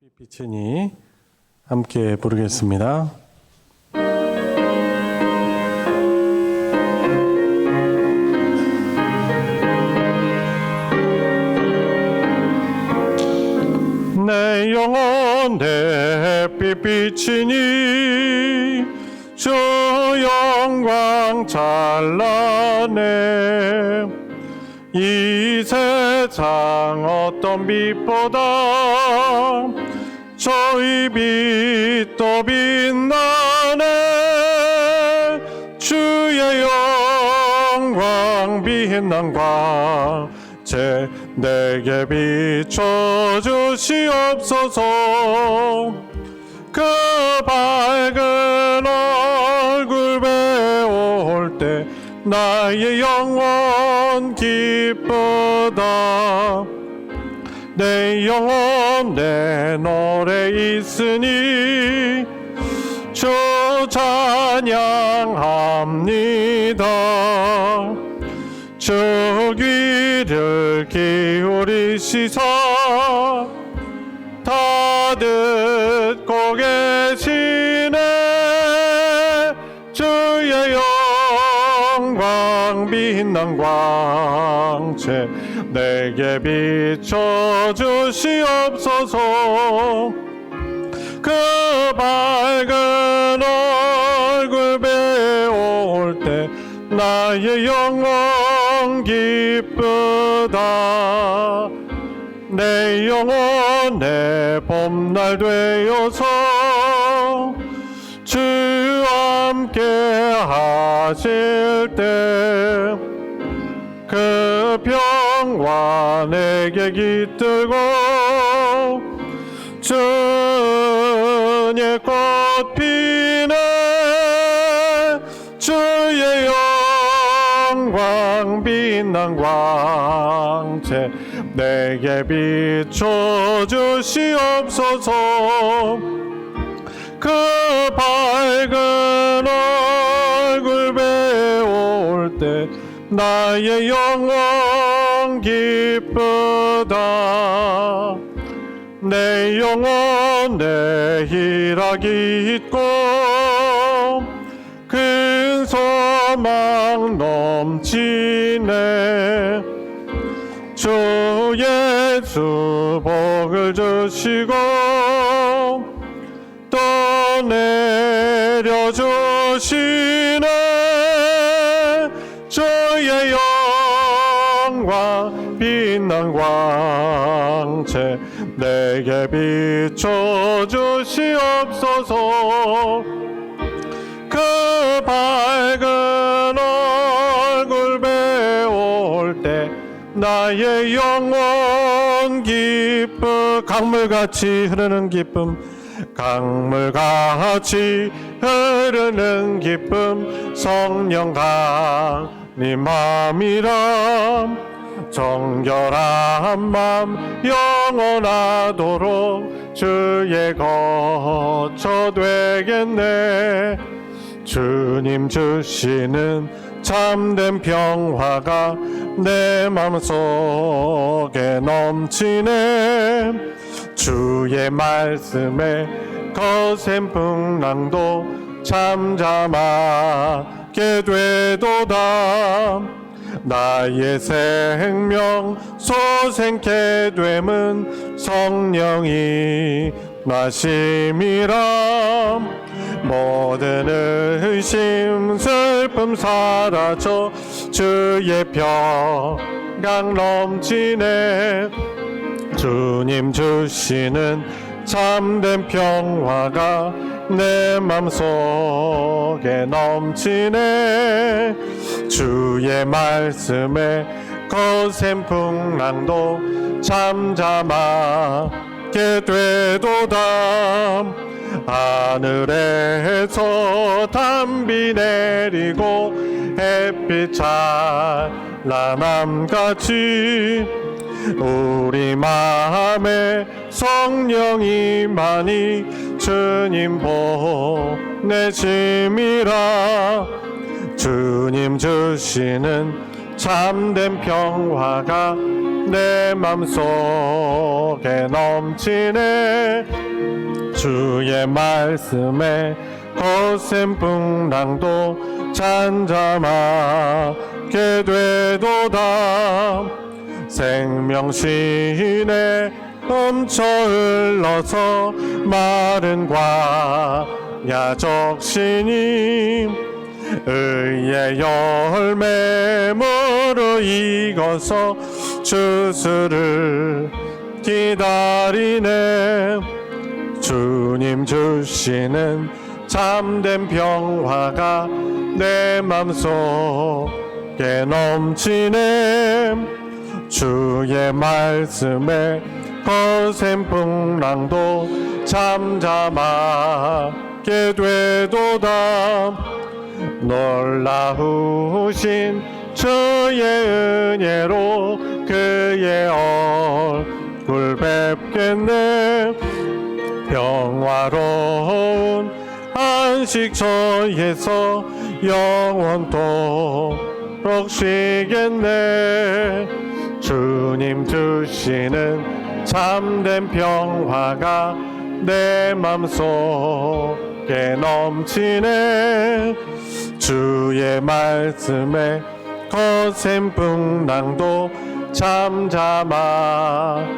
빛이니 함께 부르겠습니다. 내 영혼 내 빛이니 주 영광 찬란해 이 세상 어떤 빛보다 저희 빛도 빛나네 주의 영광 빛난 광채 내게 비춰주시옵소서 그 밝은 얼굴 배울 때 나의 영혼 기쁘다 내 영혼 내 노래 있으니 주 찬양합니다 주 귀를 기울이시사 다 듣고 계시네 주의 영광 빛난 광채 내게 비춰주시옵소서 그 밝은 얼굴 배울 때 나의 영혼 기쁘다 내 영혼 내 봄날 되어서 주 함께 하실 때 그 평화 내게 깃들고 주의 꽃 피네 주의 영광 빛난 광채 내게 비춰주시옵소서 그 밝은 얼굴 배울 때 나의 영혼 기쁘다 내 영혼 내 희락이 있고 큰 소망 넘치네 주 예수 복을 주시고 또 내려주시네 주의 영광 빛난 광채 내게 비춰주시옵소서 그 밝은 얼굴 배울 때 나의 영혼 강물같이 흐르는 기쁨 강물같이 흐르는 기쁨 성령 네 맘이라 정결한 맘 영원하도록 주의 거처 되겠네 주님 주시는 참된 평화가 내 마음속에 넘치네 주의 말씀에 거센 풍랑도 잠잠하게 되도다 나의 생명 소생케 됨은 성령이 나심이라 모든 의심 슬픔 사라져 주의 평강 넘치네 주님 주시는 참된 평화가 내 맘속에 넘치네 주의 말씀에 거센 풍랑도 잠잠하게 되도다 하늘에서 단비 내리고 햇빛 찬란함같이 우리 마음에 성령이 많이 주님 보내심이라 주님 주시는 참된 평화가 내 맘속에 넘치네. 주의 말씀에 거센 풍랑도 잠잠하게 되도다. 생명신에 넘쳐 흘러서 마른 광야 적시니 의의 열매 무르익어서 주수를 기다리네. 주님 주시는 참된 평화가 내 맘속에 넘치네. 주의 말씀에 거센 풍랑도 잠잠하게 되도다. 놀라우신 주의 은혜로 그의 얼굴 뵙겠네. 평화로운 안식처에서 영원토록 쉬겠네. 주님 주시는 참된 평화가 내 맘속에 넘치네. 주의 말씀에 거센 풍랑도 잠잠하게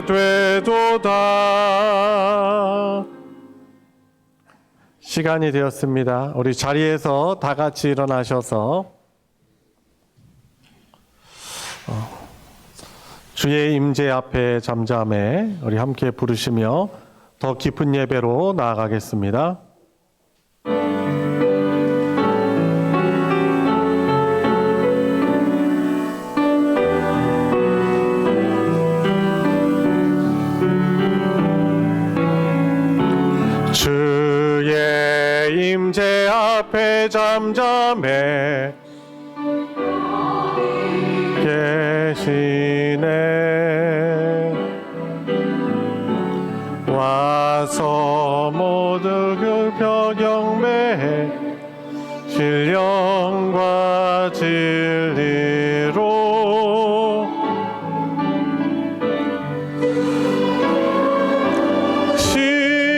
되도다. 시간이 되었습니다. 우리 자리에서 다 같이 일어나셔서 주의 임재 앞에 잠잠해 우리 함께 부르시며 더 깊은 예배로 나아가겠습니다. 주의 임재 앞에 잠잠해 계시네. 와서 모두 그 경배해 신령과 진리로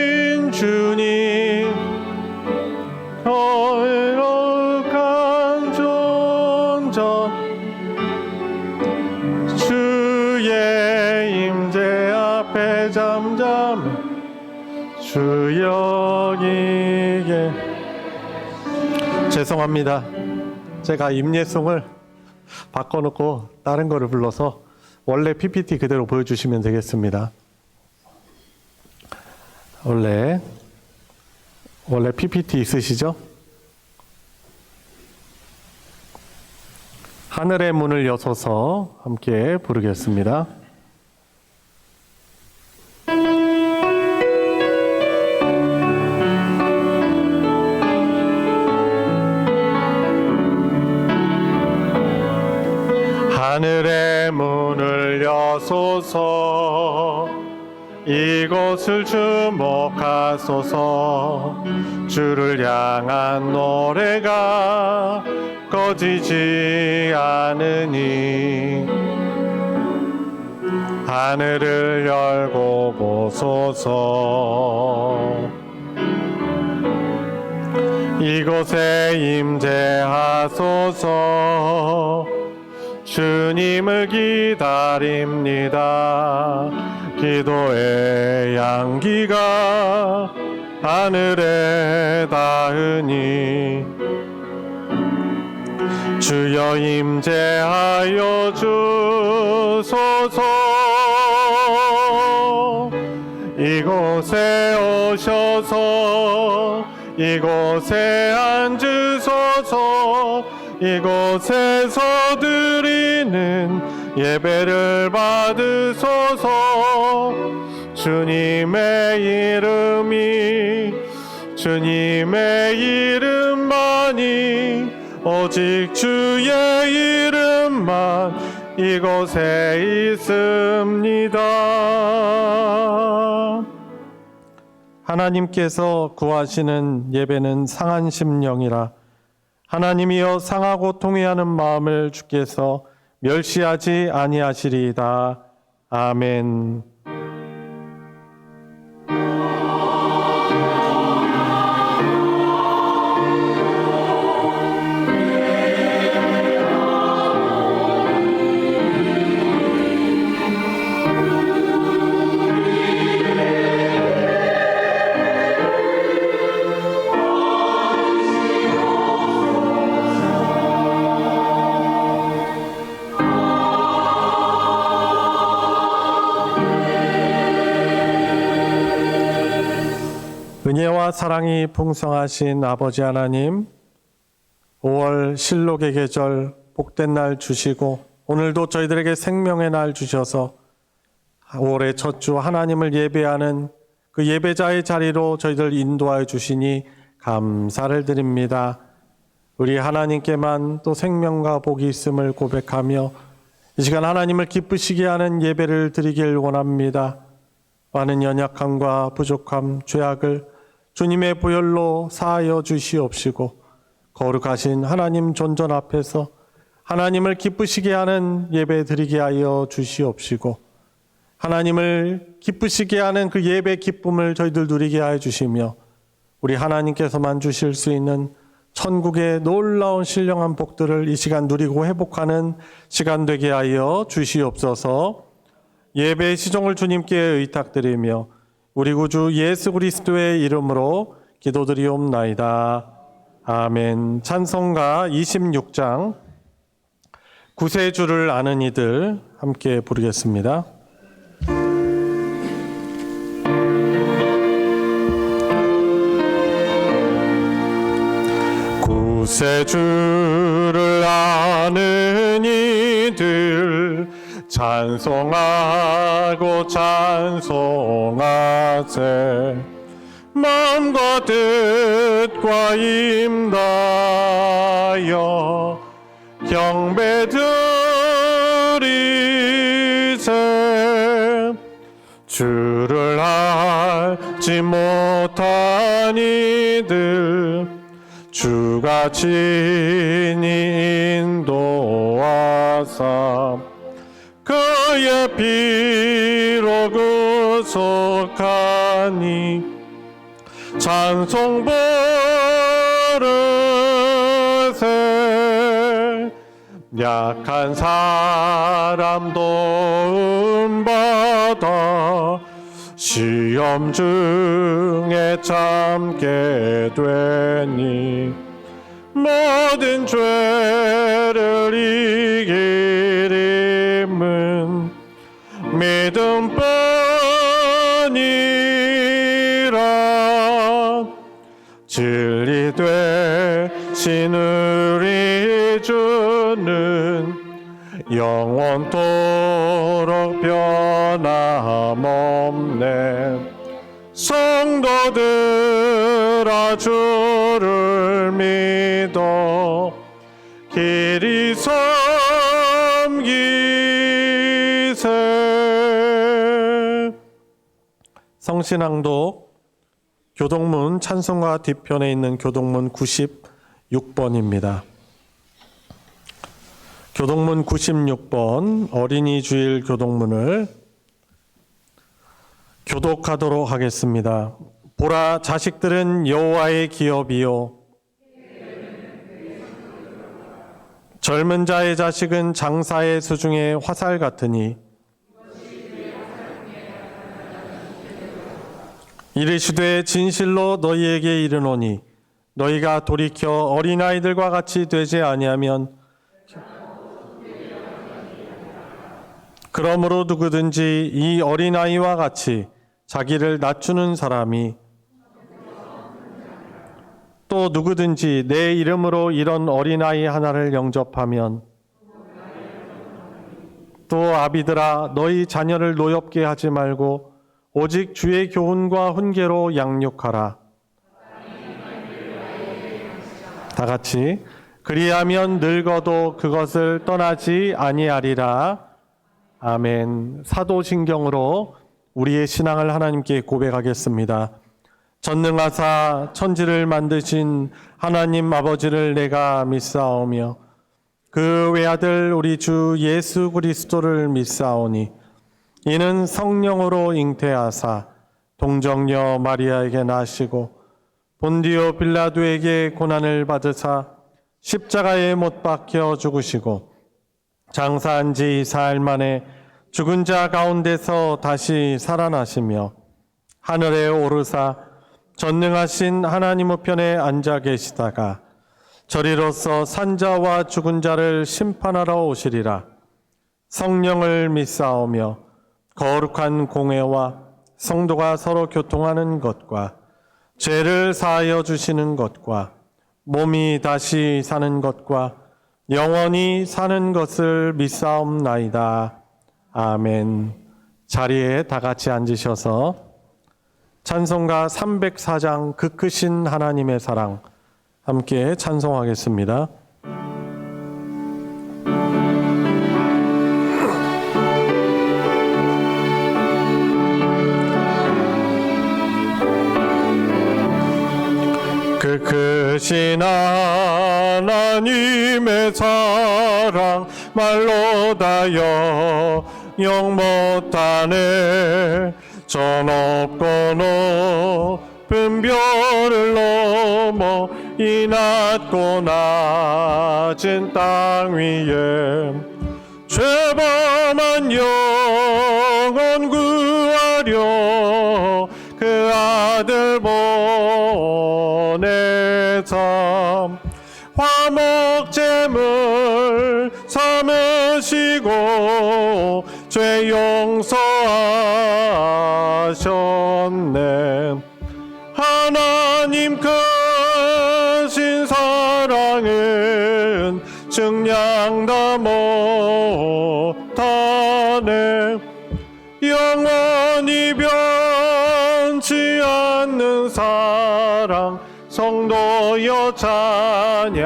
신주님 거룩한 존전 주의 임재 앞에 잠잠 주여기게. 죄송합니다. 제가 임예송을 바꿔놓고 다른 거를 불러서 원래 PPT 그대로 보여주시면 되겠습니다. 원래 PPT 있으시죠? 하늘의 문을 여서서 함께 부르겠습니다. 하늘의 문을 여소서 이곳을 주목하소서. 주를 향한 노래가 꺼지지 않으니 하늘을 열고 보소서. 이곳에 임재하소서. 주님을 기다립니다. 기도의 향기가 하늘에 닿으니 주여 임재하여 주소서. 이곳에 오셔서 이곳에 앉으소서. 이곳에서 드리는 예배를 받으소서. 주님의 이름만이 오직 주의 이름만 이곳에 있습니다. 하나님께서 구하시는 예배는 상한 심령이라. 하나님이여 상하고 통회하는 마음을 주께서 멸시하지 아니하시리이다. 아멘. 은혜와 사랑이 풍성하신 아버지 하나님, 5월 실록의 계절 복된 날 주시고 오늘도 저희들에게 생명의 날 주셔서 5월의 첫 주 하나님을 예배하는 그 예배자의 자리로 저희들 인도하여 주시니 감사를 드립니다. 우리 하나님께만 또 생명과 복이 있음을 고백하며 이 시간 하나님을 기쁘시게 하는 예배를 드리길 원합니다. 많은 연약함과 부족함, 죄악을 주님의 보혈로 사하여 주시옵시고 거룩하신 하나님 존전 앞에서 하나님을 기쁘시게 하는 예배 드리게 하여 주시옵시고 하나님을 기쁘시게 하는 그 예배 기쁨을 저희들 누리게 하여 주시며 우리 하나님께서만 주실 수 있는 천국의 놀라운 신령한 복들을 이 시간 누리고 회복하는 시간 되게 하여 주시옵소서. 예배의 시종을 주님께 의탁드리며 우리 구주 예수 그리스도의 이름으로 기도드리옵나이다. 아멘. 찬송가 26장 구세주를 아는 이들 함께 부르겠습니다. 구세주를 아는 이들 찬송하고 찬송하세. 마음과 뜻과 임다여 경배드리세. 주를 알지 못한 이들 주가 친히 인도하사 그의 피로 구속하니 찬송 부르세. 약한 사람 도움받아 시험 중에 참게 되니 모든 죄를 이길 힘은 믿음뿐이라. 진리 되신 우리 주는 영원토록 변함없네. 성도들아 주를 믿어 길이 섬기세. 성신앙독 교동문 찬송가 뒤편에 있는 교동문 96번입니다. 교동문 96번 어린이 주일 교동문을 교독하도록 하겠습니다. 보라, 자식들은 여호와의 기업이요 젊은 자의 자식은 장사의 수중에 화살 같으니 이르시되 진실로 너희에게 이르노니 너희가 돌이켜 어린아이들과 같이 되지 아니하면 그러므로 누구든지 이 어린아이와 같이 자기를 낮추는 사람이 또 누구든지 내 이름으로 이런 어린아이 하나를 영접하면 또 아비들아 너희 자녀를 노엽게 하지 말고 오직 주의 교훈과 훈계로 양육하라. 다 같이 그리하면 늙어도 그것을 떠나지 아니하리라. 아멘. 사도신경으로 우리의 신앙을 하나님께 고백하겠습니다. 전능하사 천지를 만드신 하나님 아버지를 내가 믿사오며 그 외아들 우리 주 예수 그리스도를 믿사오니 이는 성령으로 잉태하사 동정녀 마리아에게 나시고 본디오 빌라도에게 고난을 받으사 십자가에 못 박혀 죽으시고 장사한 지 4일 만에 죽은 자 가운데서 다시 살아나시며 하늘에 오르사 전능하신 하나님 우편에 앉아 계시다가 저리로서 산자와 죽은 자를 심판하러 오시리라. 성령을 믿사오며 거룩한 공회와 성도가 서로 교통하는 것과 죄를 사하여 주시는 것과 몸이 다시 사는 것과 영원히 사는 것을 믿사옵나이다. 아멘. 자리에 다 같이 앉으셔서 찬송가 304장 그 크신 하나님의 사랑 함께 찬송하겠습니다. 그 크신 하나님의 사랑 말로 다여 영 못하네. 저 높고 높은 별을 넘어 이 낮고 낮은 땅 위에 죄범한 영혼 구하려 그 아들 보내사 화목제물 삼으시고 죄 용서하셨네. 하나님 크신 사랑은 증량다 못하네. 영원히 변치 않는 사랑 성도여 찬양하세.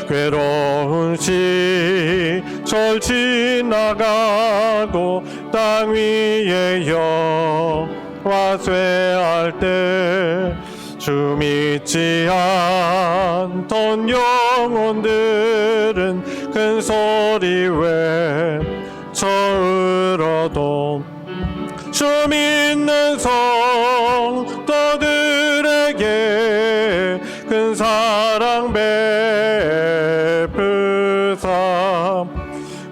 괴로운 시절 지나가고 땅 위에 여호와 쇠할 때 주 믿지 않던 영혼들은 큰 소리 외쳐으로도 주 믿는 성도들에게 큰 사랑 베푸사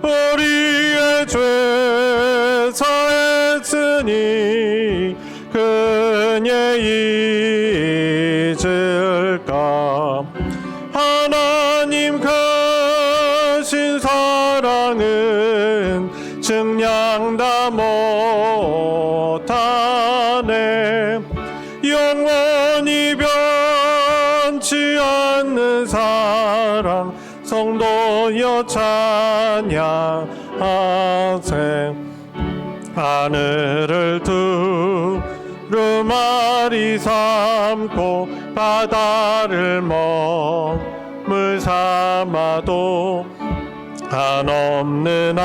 우리의 죄 사했으니 그녀 잊을까. 하나님 크신 사랑은 증량다 못하네. 영원히 변치 않는 사랑 성도여 찬양하세. 하늘을 두루마리 삼고 바다를 먹물 삼아도 한없는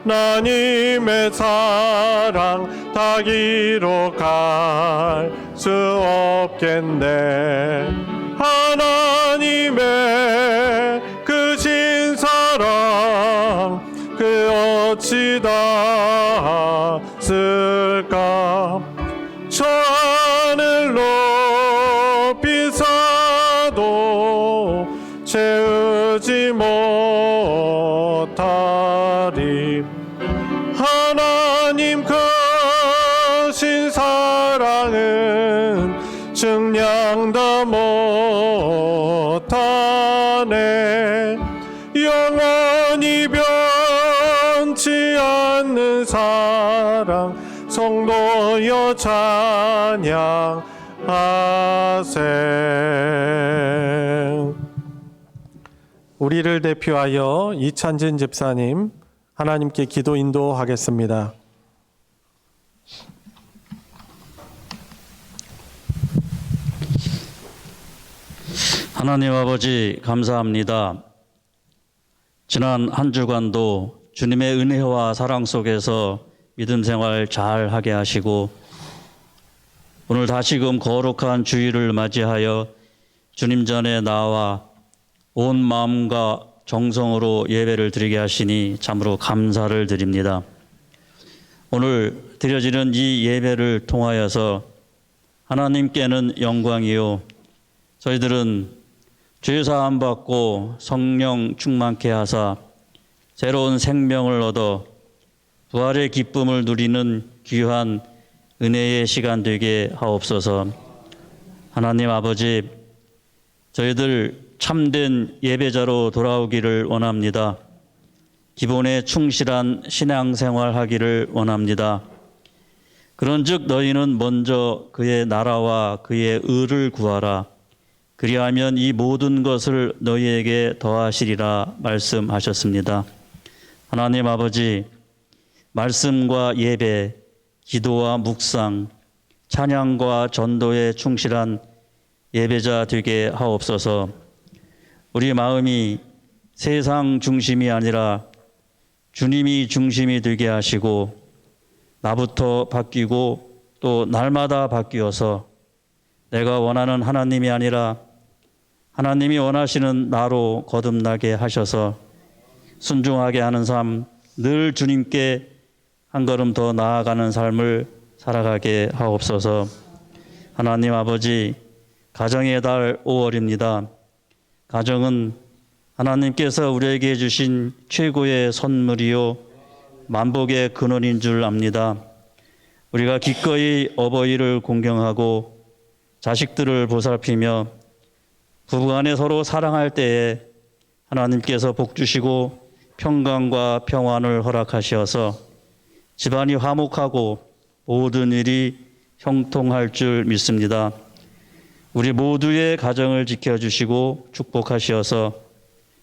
하나님의 사랑 다 기록할 수 없겠네. 하나님의 크신 사랑 그 어찌 닿았을까. 저 하늘 높이 사도 채우지 못하리. 하나님 크신 사랑은 증량다 못하네. 영원히 변치 않는 사랑 성도여 찬양하세. 우리를 대표하여 이찬진 집사님 하나님께 기도 인도하겠습니다. 하나님 아버지 감사합니다. 지난 한 주간도 주님의 은혜와 사랑 속에서 믿음 생활 잘 하게 하시고 오늘 다시금 거룩한 주일을 맞이하여 주님 전에 나와 온 마음과 정성으로 예배를 드리게 하시니 참으로 감사를 드립니다. 오늘 드려지는 이 예배를 통하여서 하나님께는 영광이요, 저희들은 죄사함 받고 성령 충만케 하사 새로운 생명을 얻어 부활의 기쁨을 누리는 귀한 은혜의 시간 되게 하옵소서. 하나님 아버지, 저희들 참된 예배자로 돌아오기를 원합니다. 기본에 충실한 신앙생활 하기를 원합니다. 그런즉 너희는 먼저 그의 나라와 그의 의를 구하라. 그리하면 이 모든 것을 너희에게 더하시리라 말씀하셨습니다. 하나님 아버지, 말씀과 예배, 기도와 묵상, 찬양과 전도에 충실한 예배자 되게 하옵소서. 우리 마음이 세상 중심이 아니라 주님이 중심이 되게 하시고 나부터 바뀌고 또 날마다 바뀌어서 내가 원하는 하나님이 아니라 하나님이 원하시는 나로 거듭나게 하셔서 순종하게 하는 삶, 늘 주님께 한 걸음 더 나아가는 삶을 살아가게 하옵소서. 하나님 아버지, 가정의 달 5월입니다. 가정은 하나님께서 우리에게 주신 최고의 선물이요 만복의 근원인 줄 압니다. 우리가 기꺼이 어버이를 공경하고 자식들을 보살피며 부부간에 서로 사랑할 때에 하나님께서 복 주시고 평강과 평안을 허락하셔서 집안이 화목하고 모든 일이 형통할 줄 믿습니다. 우리 모두의 가정을 지켜주시고 축복하시어서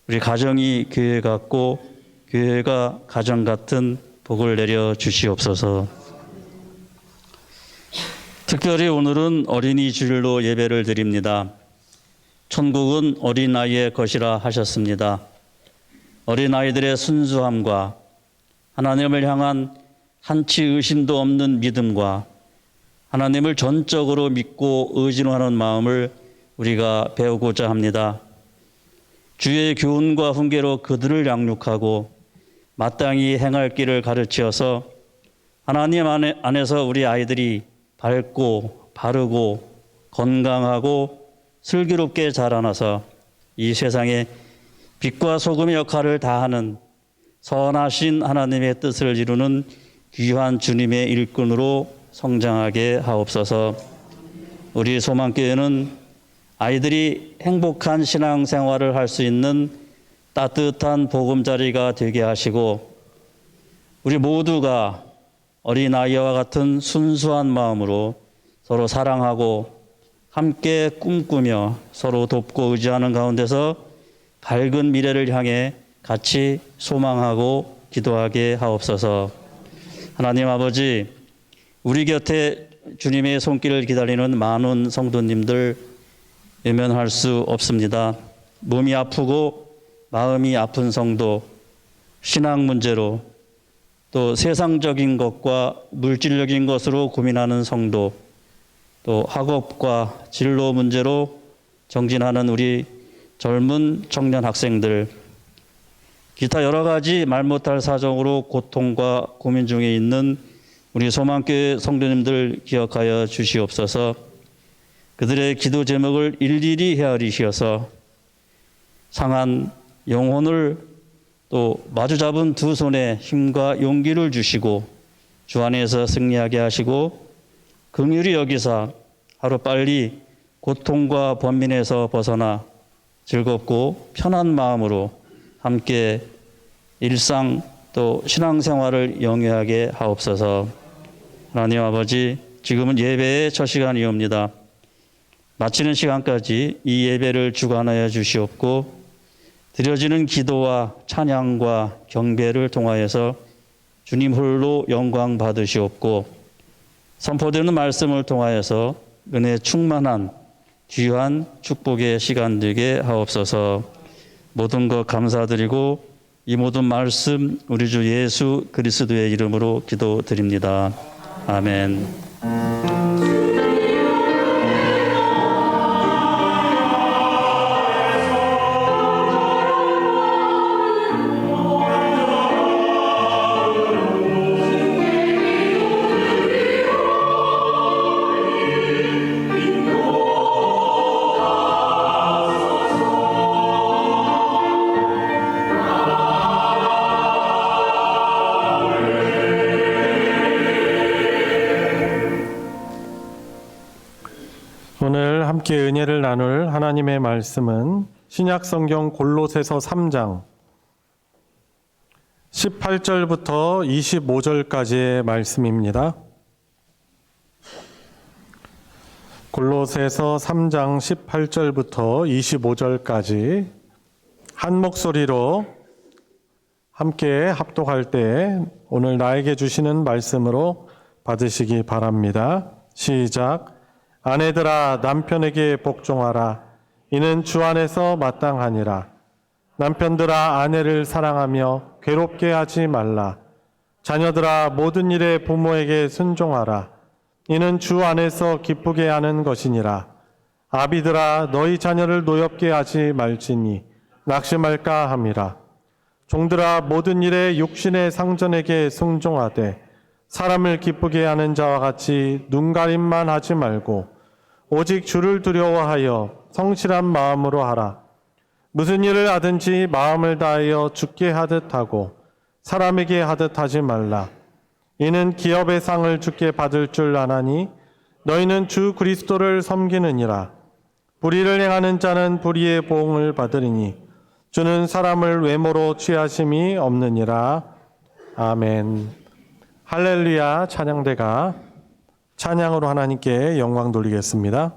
우리 가정이 교회 같고 교회가 가정 같은 복을 내려 주시옵소서. 특별히 오늘은 어린이 주일로 예배를 드립니다. 천국은 어린아이의 것이라 하셨습니다. 어린아이들의 순수함과 하나님을 향한 한치 의심도 없는 믿음과 하나님을 전적으로 믿고 의지하는 마음을 우리가 배우고자 합니다. 주의 교훈과 훈계로 그들을 양육하고 마땅히 행할 길을 가르치어서 하나님 안에서 우리 아이들이 밝고 바르고 건강하고 슬기롭게 자라나서 이 세상에 빛과 소금의 역할을 다하는 선하신 하나님의 뜻을 이루는 귀한 주님의 일꾼으로 성장하게 하옵소서. 우리 소망교회는 아이들이 행복한 신앙생활을 할 수 있는 따뜻한 보금자리가 되게 하시고 우리 모두가 어린아이와 같은 순수한 마음으로 서로 사랑하고 함께 꿈꾸며 서로 돕고 의지하는 가운데서 밝은 미래를 향해 같이 소망하고 기도하게 하옵소서. 하나님 아버지, 우리 곁에 주님의 손길을 기다리는 많은 성도님들 외면할 수 없습니다. 몸이 아프고 마음이 아픈 성도, 신앙 문제로 또 세상적인 것과 물질적인 것으로 고민하는 성도, 또 학업과 진로 문제로 정진하는 우리 젊은 청년 학생들, 기타 여러 가지 말 못할 사정으로 고통과 고민 중에 있는 우리 소망교회 성도님들 기억하여 주시옵소서. 그들의 기도 제목을 일일이 헤아리시어서 상한 영혼을 또 마주잡은 두 손에 힘과 용기를 주시고 주 안에서 승리하게 하시고 긍휼히 여기사 하루빨리 고통과 번민에서 벗어나 즐겁고 편한 마음으로 함께 일상 또 신앙생활을 영위하게 하옵소서. 하나님 아버지, 지금은 예배의 첫 시간이옵니다. 마치는 시간까지 이 예배를 주관하여 주시옵고 드려지는 기도와 찬양과 경배를 통하여서 주님 홀로 영광 받으시옵고 선포되는 말씀을 통하여서 은혜 충만한 귀한 축복의 시간 되게 하옵소서. 모든 것 감사드리고 이 모든 말씀 우리 주 예수 그리스도의 이름으로 기도드립니다. 아멘. 함께 은혜를 나눌 하나님의 말씀은 신약성경 골로새서 3장 18절부터 25절까지의 말씀입니다. 골로새서 3장 18절부터 25절까지 한 목소리로 함께 합독할 때 오늘 나에게 주시는 말씀으로 받으시기 바랍니다. 시작. 아내들아 남편에게 복종하라. 이는 주 안에서 마땅하니라. 남편들아 아내를 사랑하며 괴롭게 하지 말라. 자녀들아 모든 일에 부모에게 순종하라. 이는 주 안에서 기쁘게 하는 것이니라. 아비들아 너희 자녀를 노엽게 하지 말지니 낙심할까 함이라. 종들아 모든 일에 육신의 상전에게 순종하되 사람을 기쁘게 하는 자와 같이 눈가림만 하지 말고 오직 주를 두려워하여 성실한 마음으로 하라. 무슨 일을 하든지 마음을 다하여 주께 하듯 하고 사람에게 하듯 하지 말라. 이는 기업의 상을 주께 받을 줄 아나니 너희는 주 그리스도를 섬기느니라. 불의를 행하는 자는 불의의 보응을 받으리니 주는 사람을 외모로 취하심이 없느니라. 아멘. 할렐루야. 찬양대가 찬양으로 하나님께 영광 돌리겠습니다.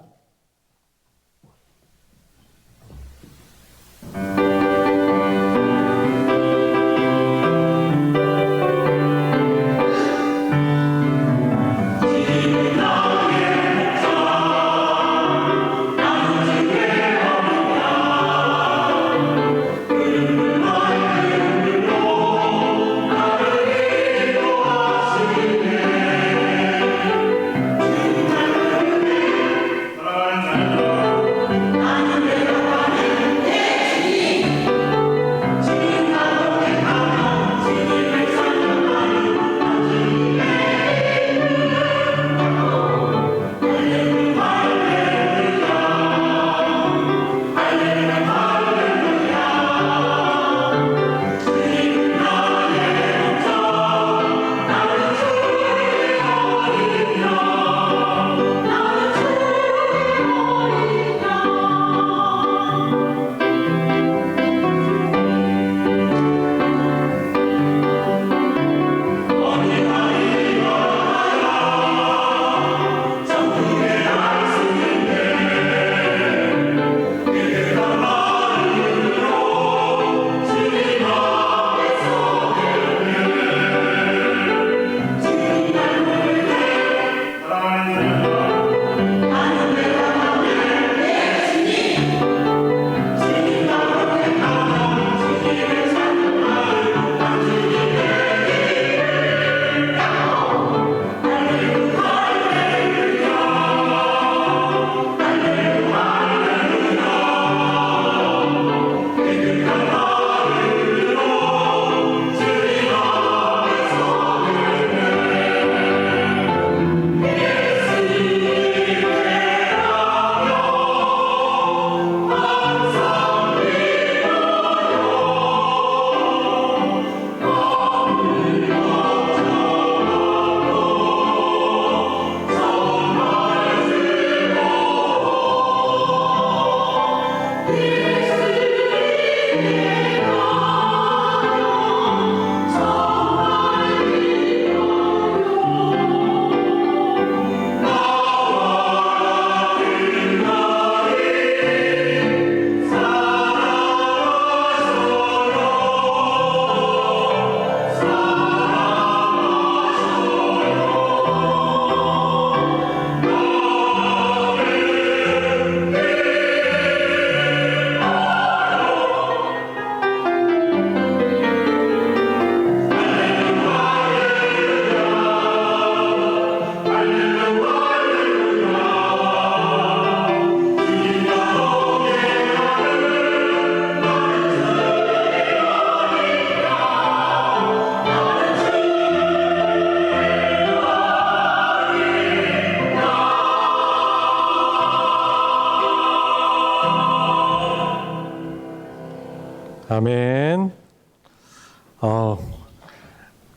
아멘.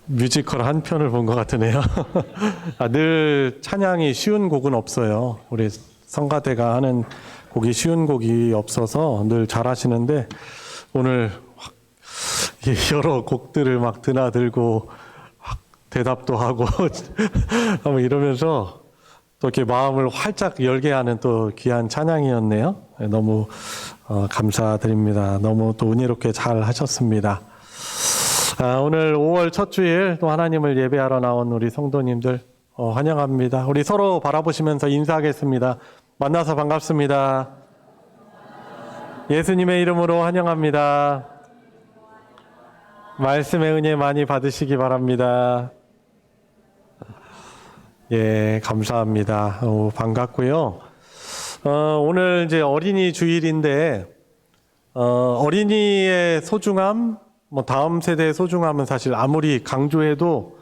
뮤지컬 한 편을 본 것 같으네요. 늘 찬양이 쉬운 곡은 없어요. 우리 성가대가 하는 곡이 쉬운 곡이 없어서 늘 잘하시는데 오늘 여러 곡들을 막 드나들고 대답도 하고 이러면서 또 이렇게 마음을 활짝 열게 하는 또 귀한 찬양이었네요. 너무 감사드립니다. 너무 또 은혜롭게 잘 하셨습니다. 오늘 5월 첫 주일 또 하나님을 예배하러 나온 우리 성도님들 환영합니다. 우리 서로 바라보시면서 인사하겠습니다. 만나서 반갑습니다. 예수님의 이름으로 환영합니다. 말씀의 은혜 많이 받으시기 바랍니다. 예, 감사합니다. 반갑고요. 오늘 이제 어린이 주일인데 어린이의 소중함, 다음 세대의 소중함은 사실 아무리 강조해도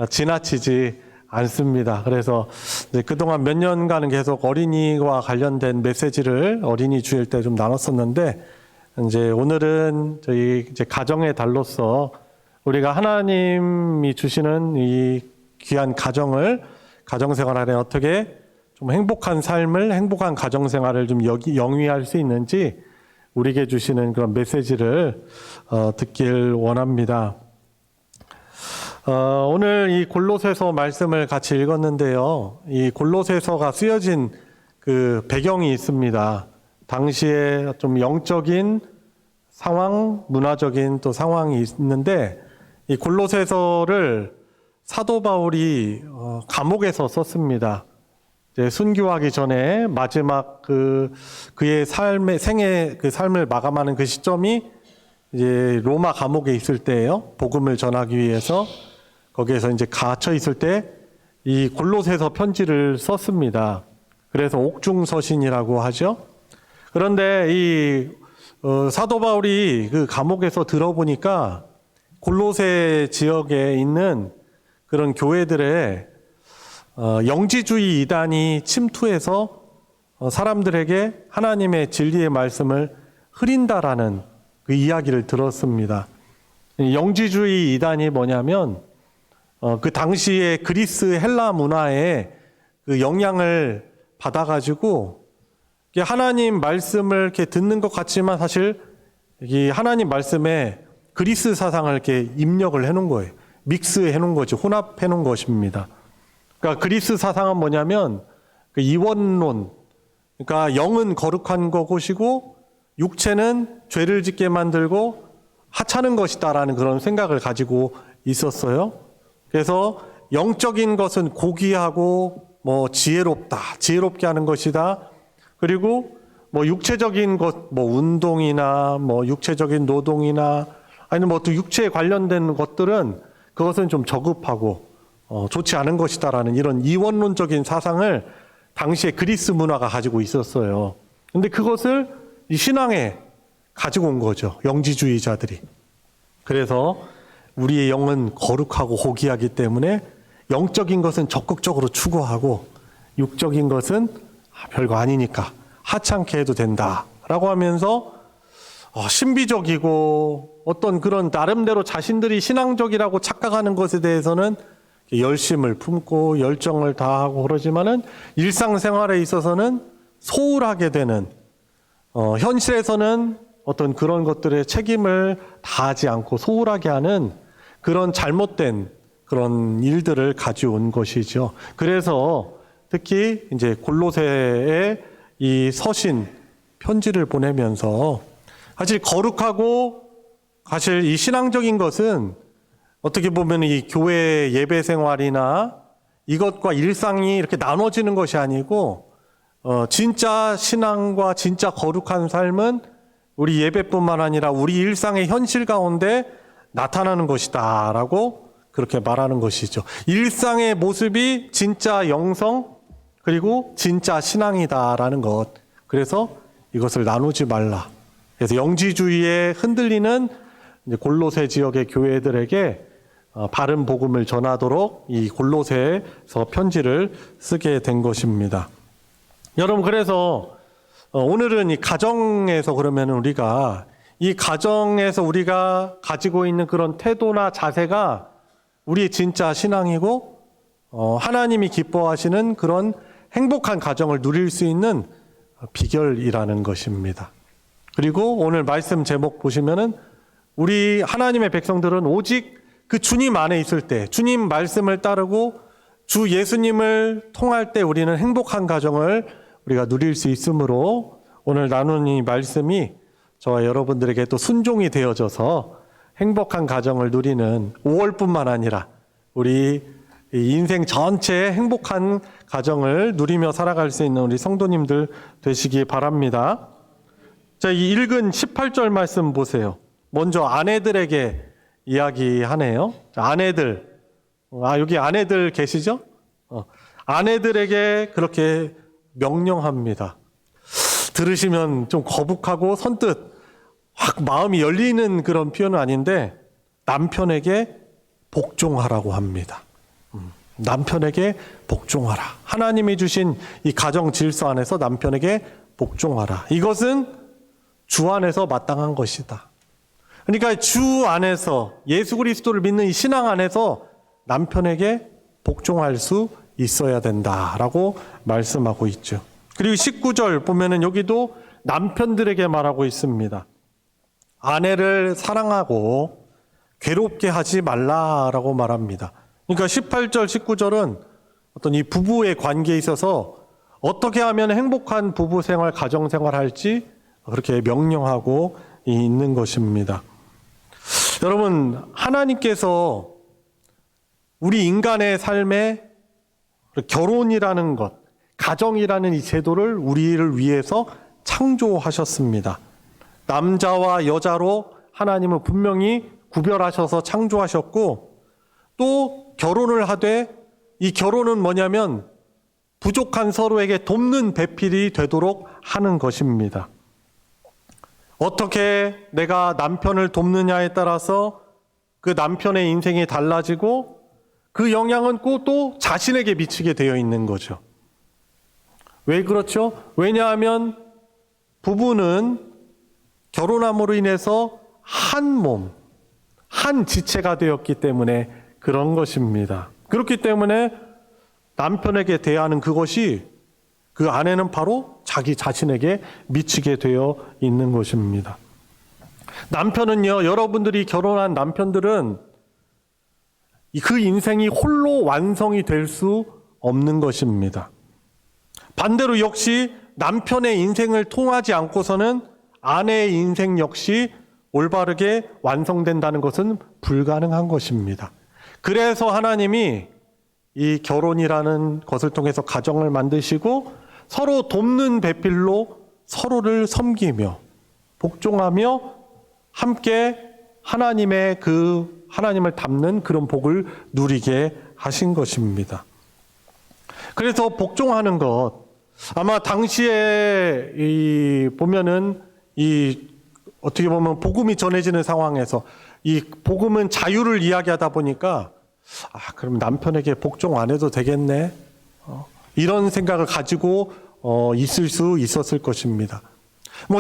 지나치지 않습니다. 그래서 이제 그동안 몇 년간은 계속 어린이와 관련된 메시지를 어린이 주일 때 좀 나눴었는데 이제 오늘은 저희 이제 가정의 달로서 우리가 하나님이 주시는 이 귀한 가정생활 안에 어떻게 좀 행복한 삶을, 행복한 가정생활을 좀 영위할 수 있는지 우리에게 주시는 그런 메시지를 듣길 원합니다. 오늘 이 골로새서 말씀을 같이 읽었는데요. 이 골로새서가 쓰여진 그 배경이 있습니다. 당시에 좀 영적인 상황, 문화적인 또 상황이 있는데 이 골로새서를 사도 바울이 감옥에서 썼습니다. 이제 순교하기 전에 마지막 그의 생의 그 삶을 마감하는 그 시점이 이제 로마 감옥에 있을 때예요. 복음을 전하기 위해서 거기에서 이제 갇혀 있을 때 이 골로새서 편지를 썼습니다. 그래서 옥중서신이라고 하죠. 그런데 이 사도 바울이 그 감옥에서 들어보니까 골로새 지역에 있는 그런 교회들의 영지주의 이단이 침투해서 사람들에게 하나님의 진리의 말씀을 흐린다라는 그 이야기를 들었습니다. 영지주의 이단이 뭐냐면 그 당시에 그리스 헬라 문화에 그 영향을 받아가지고 하나님 말씀을 이렇게 듣는 것 같지만 사실 이 하나님 말씀에 그리스 사상을 이렇게 입력을 해놓은 거예요. 믹스해 놓은 거죠. 혼합해 놓은 것입니다. 그러니까 그리스 사상은 뭐냐면 그 이원론. 그러니까 영은 거룩한 것이고 육체는 죄를 짓게 만들고 하찮은 것이다라는 그런 생각을 가지고 있었어요. 그래서 영적인 것은 고귀하고 지혜롭게 하는 것이다. 그리고 육체적인 것, 운동이나 육체적인 노동이나 아니면 또 육체에 관련된 것들은 그것은 좀 저급하고 좋지 않은 것이다라는 이런 이원론적인 사상을 당시에 그리스 문화가 가지고 있었어요. 근데 그것을 이 신앙에 가지고 온 거죠. 영지주의자들이. 그래서 우리의 영은 거룩하고 호기하기 때문에 영적인 것은 적극적으로 추구하고 육적인 것은 별거 아니니까 하찮게 해도 된다라고 하면서 신비적이고 어떤 그런 나름대로 자신들이 신앙적이라고 착각하는 것에 대해서는 열심을 품고 열정을 다하고 그러지만은 일상생활에 있어서는 소홀하게 되는 현실에서는 어떤 그런 것들의 책임을 다하지 않고 소홀하게 하는 그런 잘못된 그런 일들을 가져온 것이죠. 그래서 특히 이제 골로새에 이 서신 편지를 보내면서 사실 거룩하고 사실 이 신앙적인 것은 어떻게 보면 이 교회 예배 생활이나 이것과 일상이 이렇게 나눠지는 것이 아니고 진짜 신앙과 진짜 거룩한 삶은 우리 예배뿐만 아니라 우리 일상의 현실 가운데 나타나는 것이다라고 그렇게 말하는 것이죠. 일상의 모습이 진짜 영성 그리고 진짜 신앙이다라는 것. 그래서 이것을 나누지 말라. 그래서 영지주의에 흔들리는 골로새 지역의 교회들에게 바른 복음을 전하도록 이 골로새서 편지를 쓰게 된 것입니다. 여러분, 그래서 오늘은 이 가정에서 그러면 우리가 이 가정에서 우리가 가지고 있는 그런 태도나 자세가 우리의 진짜 신앙이고 하나님이 기뻐하시는 그런 행복한 가정을 누릴 수 있는 비결이라는 것입니다. 그리고 오늘 말씀 제목 보시면은 우리 하나님의 백성들은 오직 그 주님 안에 있을 때, 주님 말씀을 따르고 주 예수님을 통할 때 우리는 행복한 가정을 우리가 누릴 수 있으므로 오늘 나눈 이 말씀이 저와 여러분들에게 또 순종이 되어져서 행복한 가정을 누리는 5월뿐만 아니라 우리 인생 전체의 행복한 가정을 누리며 살아갈 수 있는 우리 성도님들 되시기 바랍니다. 자, 이 읽은 18절 말씀 보세요. 먼저 아내들에게 이야기하네요. 자, 아내들. 여기 아내들 계시죠? 아내들에게 그렇게 명령합니다. 들으시면 좀 거북하고 선뜻 확 마음이 열리는 그런 표현은 아닌데 남편에게 복종하라고 합니다. 남편에게 복종하라. 하나님이 주신 이 가정 질서 안에서 남편에게 복종하라. 이것은 주 안에서 마땅한 것이다. 그러니까 주 안에서 예수 그리스도를 믿는 이 신앙 안에서 남편에게 복종할 수 있어야 된다라고 말씀하고 있죠. 그리고 19절 보면은 여기도 남편들에게 말하고 있습니다. 아내를 사랑하고 괴롭게 하지 말라라고 말합니다. 그러니까 18절, 19절은 어떤 이 부부의 관계에 있어서 어떻게 하면 행복한 부부 생활, 가정 생활 할지 그렇게 명령하고 있는 것입니다. 여러분, 하나님께서 우리 인간의 삶에 결혼이라는 것, 가정이라는 이 제도를 우리를 위해서 창조하셨습니다. 남자와 여자로 하나님은 분명히 구별하셔서 창조하셨고 또 결혼을 하되 이 결혼은 뭐냐면 부족한 서로에게 돕는 배필이 되도록 하는 것입니다. 어떻게 내가 남편을 돕느냐에 따라서 그 남편의 인생이 달라지고 그 영향은 꼭 또 자신에게 미치게 되어 있는 거죠. 왜 그렇죠? 왜냐하면 부부는 결혼함으로 인해서 한 몸, 한 지체가 되었기 때문에 그런 것입니다. 그렇기 때문에 남편에게 대하는 그것이 그 아내는 바로 자기 자신에게 미치게 되어 있는 것입니다. 남편은요, 여러분들이 결혼한 남편들은 그 인생이 홀로 완성이 될 수 없는 것입니다. 반대로 역시 남편의 인생을 통하지 않고서는 아내의 인생 역시 올바르게 완성된다는 것은 불가능한 것입니다. 그래서 하나님이 이 결혼이라는 것을 통해서 가정을 만드시고 서로 돕는 배필로 서로를 섬기며 복종하며 함께 하나님을 닮는 그런 복을 누리게 하신 것입니다. 그래서 복종하는 것, 아마 당시에 보면은 어떻게 보면 복음이 전해지는 상황에서 이 복음은 자유를 이야기하다 보니까 그럼 남편에게 복종 안 해도 되겠네, 이런 생각을 가지고 있을 수 있었을 것입니다.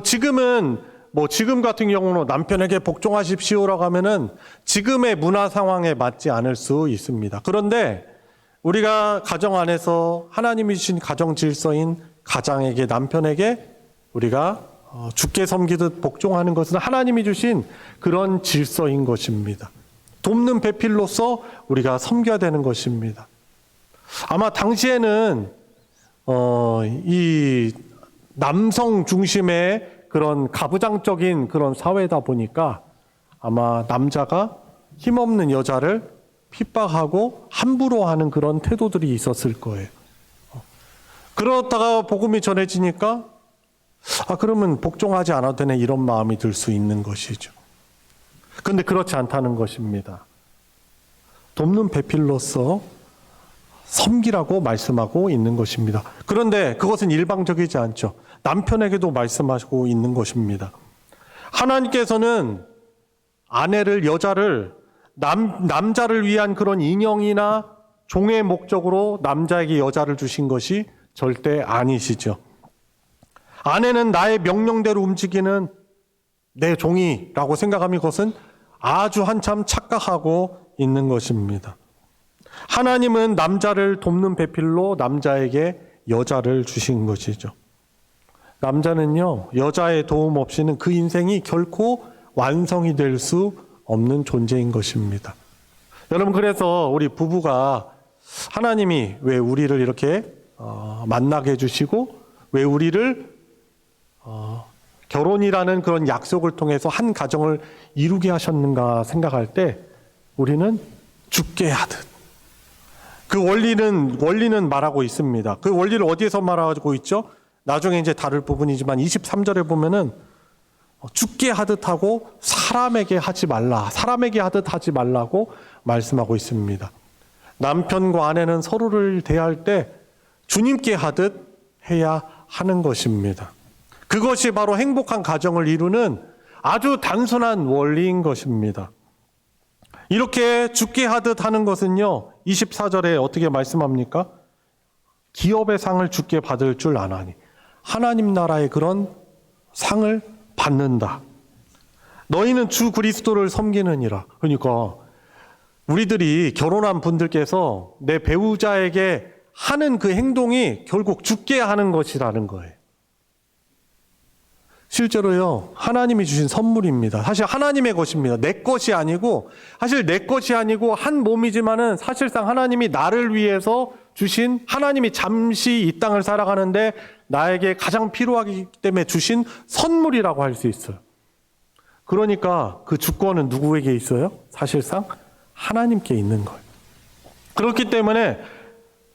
지금 같은 경우는 남편에게 복종하십시오라고 하면은 지금의 문화 상황에 맞지 않을 수 있습니다. 그런데 우리가 가정 안에서 하나님이 주신 가정 질서인 가장에게, 남편에게 우리가 주께 섬기듯 복종하는 것은 하나님이 주신 그런 질서인 것입니다. 돕는 배필로서 우리가 섬겨야 되는 것입니다. 아마 당시에는 이 남성 중심의 그런 가부장적인 그런 사회다 보니까 아마 남자가 힘없는 여자를 핍박하고 함부로 하는 그런 태도들이 있었을 거예요. 그러다가 복음이 전해지니까 그러면 복종하지 않아도 되네, 이런 마음이 들 수 있는 것이죠. 그런데 그렇지 않다는 것입니다. 돕는 배필로서 섬기라고 말씀하고 있는 것입니다. 그런데 그것은 일방적이지 않죠. 남편에게도 말씀하시고 있는 것입니다. 하나님께서는 아내를, 여자를 남자를 위한 그런 인형이나 종의 목적으로 남자에게 여자를 주신 것이 절대 아니시죠. 아내는 나의 명령대로 움직이는 내 종이라고 생각하면 그것은 아주 한참 착각하고 있는 것입니다. 하나님은 남자를 돕는 배필로 남자에게 여자를 주신 것이죠. 남자는요, 여자의 도움 없이는 그 인생이 결코 완성이 될 수 없는 존재인 것입니다. 여러분, 그래서 우리 부부가 하나님이 왜 우리를 이렇게 만나게 해주시고 왜 우리를 결혼이라는 그런 약속을 통해서 한 가정을 이루게 하셨는가 생각할 때 우리는 죽게 하듯 그 원리는 말하고 있습니다. 그 원리를 어디에서 말하고 있죠? 나중에 이제 다룰 부분이지만 23절에 보면은 죽게 하듯 하고 사람에게 하지 말라고 말씀하고 있습니다. 남편과 아내는 서로를 대할 때 주님께 하듯 해야 하는 것입니다. 그것이 바로 행복한 가정을 이루는 아주 단순한 원리인 것입니다. 이렇게 죽게 하듯 하는 것은요, 24절에 어떻게 말씀합니까? 기업의 상을 주께 받을 줄 아나니 하나님 나라의 그런 상을 받는다. 너희는 주 그리스도를 섬기느니라. 그러니까 우리들이 결혼한 분들께서 내 배우자에게 하는 그 행동이 결국 죽게 하는 것이라는 거예요. 실제로요, 하나님이 주신 선물입니다. 사실 하나님의 것입니다. 내 것이 아니고, 한 몸이지만은 사실상 하나님이 나를 위해서 주신, 하나님이 잠시 이 땅을 살아가는데 나에게 가장 필요하기 때문에 주신 선물이라고 할 수 있어요. 그러니까 그 주권은 누구에게 있어요? 사실상 하나님께 있는 거예요. 그렇기 때문에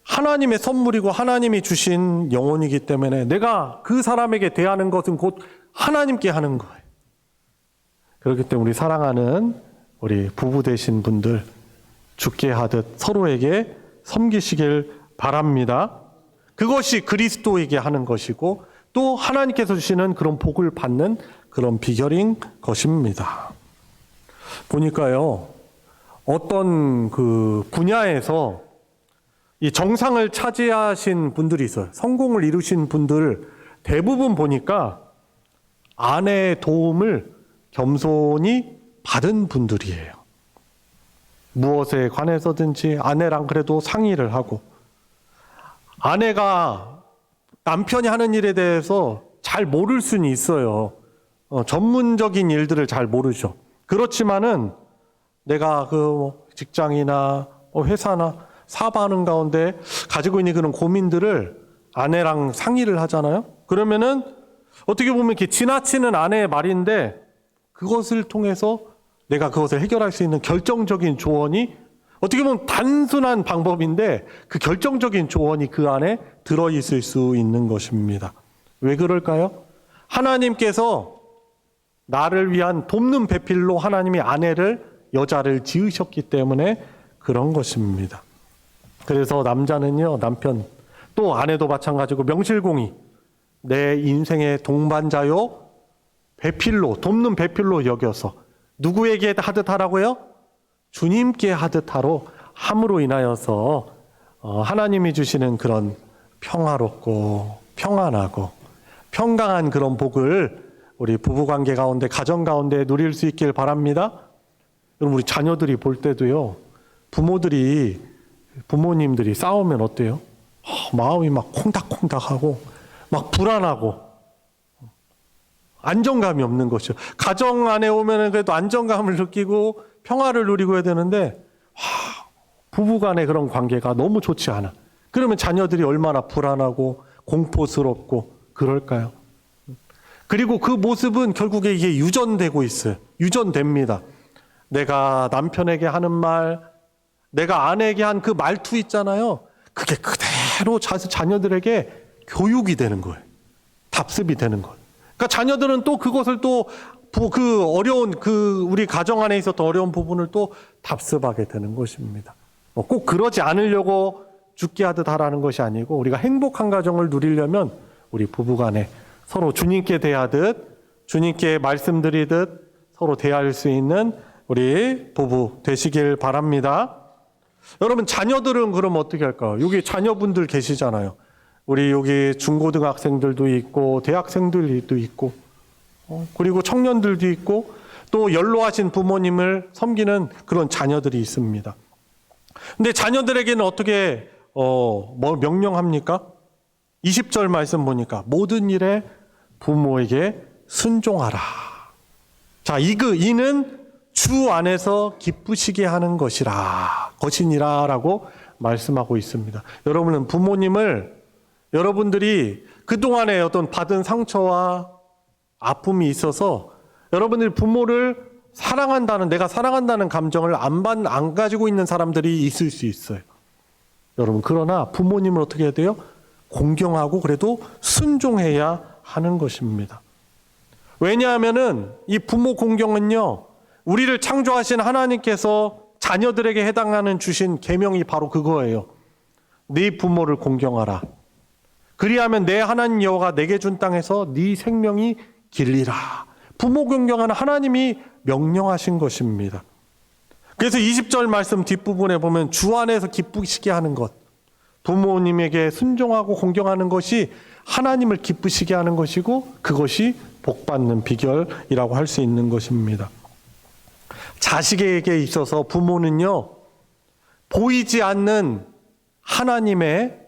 하나님의 선물이고 하나님이 주신 영혼이기 때문에 내가 그 사람에게 대하는 것은 곧 하나님께 하는 거예요. 그렇기 때문에 우리 사랑하는 우리 부부 되신 분들 죽게 하듯 서로에게 섬기시길 바랍니다. 그것이 그리스도에게 하는 것이고 또 하나님께서 주시는 그런 복을 받는 그런 비결인 것입니다. 보니까요, 어떤 그 분야에서 이 정상을 차지하신 분들이 있어요. 성공을 이루신 분들 대부분 보니까 아내의 도움을 겸손히 받은 분들이에요. 무엇에 관해서든지 아내랑 그래도 상의를 하고, 아내가 남편이 하는 일에 대해서 잘 모를 수는 있어요. 전문적인 일들을 잘 모르죠. 그렇지만은 내가 그 직장이나 회사나 사업하는 가운데 가지고 있는 그런 고민들을 아내랑 상의를 하잖아요. 그러면은 어떻게 보면 이렇게 지나치는 아내의 말인데 그것을 통해서 내가 그것을 해결할 수 있는 결정적인 조언이 어떻게 보면 단순한 방법인데 그 결정적인 조언이 그 안에 들어있을 수 있는 것입니다. 왜 그럴까요? 하나님께서 나를 위한 돕는 배필로 하나님이 여자를 지으셨기 때문에 그런 것입니다. 그래서 남자는요, 남편, 또 아내도 마찬가지고 명실공히 내 인생의 동반자요, 돕는 배필로 여겨서 누구에게 하듯 하라고요? 주님께 하듯 하로 함으로 인하여서 하나님이 주시는 그런 평화롭고 평안하고 평강한 그런 복을 우리 부부관계 가운데, 가정 가운데 누릴 수 있길 바랍니다. 여러분, 우리 자녀들이 볼 때도요, 부모님들이 싸우면 어때요? 마음이 막 콩닥콩닥하고 막 불안하고 안정감이 없는 것이죠. 가정 안에 오면은 그래도 안정감을 느끼고 평화를 누리고 해야 되는데 부부간의 그런 관계가 너무 좋지 않아. 그러면 자녀들이 얼마나 불안하고 공포스럽고 그럴까요? 그리고 그 모습은 결국에 이게 유전되고 있어요. 유전됩니다. 내가 남편에게 하는 말, 내가 아내에게 한 그 말투 있잖아요. 그게 그대로 자녀들에게 교육이 되는 거예요. 답습이 되는 거예요. 그러니까 자녀들은 또 그것을 또 그 어려운 우리 가정 안에 있었던 어려운 부분을 또 답습하게 되는 것입니다. 꼭 그러지 않으려고 죽게 하듯 하라는 것이 아니고 우리가 행복한 가정을 누리려면 우리 부부간에 서로 주님께 대하듯 주님께 말씀드리듯 서로 대할 수 있는 우리 부부 되시길 바랍니다. 여러분, 자녀들은 그럼 어떻게 할까요? 여기 자녀분들 계시잖아요. 우리 여기 중고등학생들도 있고 대학생들도 있고 그리고 청년들도 있고 또 연로하신 부모님을 섬기는 그런 자녀들이 있습니다. 근데 자녀들에게는 어떻게 뭘 명령합니까? 20절 말씀 보니까 모든 일에 부모에게 순종하라. 자, 이는 주 안에서 기쁘시게 하는 것이니라 라고 말씀하고 있습니다. 여러분은 부모님을 여러분들이 그동안에 어떤 받은 상처와 아픔이 있어서 여러분들이 부모를 내가 사랑한다는 감정을 안 가지고 있는 사람들이 있을 수 있어요. 여러분, 그러나 부모님을 어떻게 해야 돼요? 공경하고 그래도 순종해야 하는 것입니다. 왜냐하면은 이 부모 공경은요, 우리를 창조하신 하나님께서 자녀들에게 해당하는 주신 계명이 바로 그거예요. 네 부모를 공경하라. 그리하면 내 하나님 여호와가 내게 준 땅에서 네 생명이 길리라. 부모 공경하는 하나님이 명령하신 것입니다. 그래서 20절 말씀 뒷부분에 보면 주 안에서 기쁘시게 하는 것, 부모님에게 순종하고 공경하는 것이 하나님을 기쁘시게 하는 것이고 그것이 복받는 비결이라고 할 수 있는 것입니다. 자식에게 있어서 부모는요, 보이지 않는 하나님의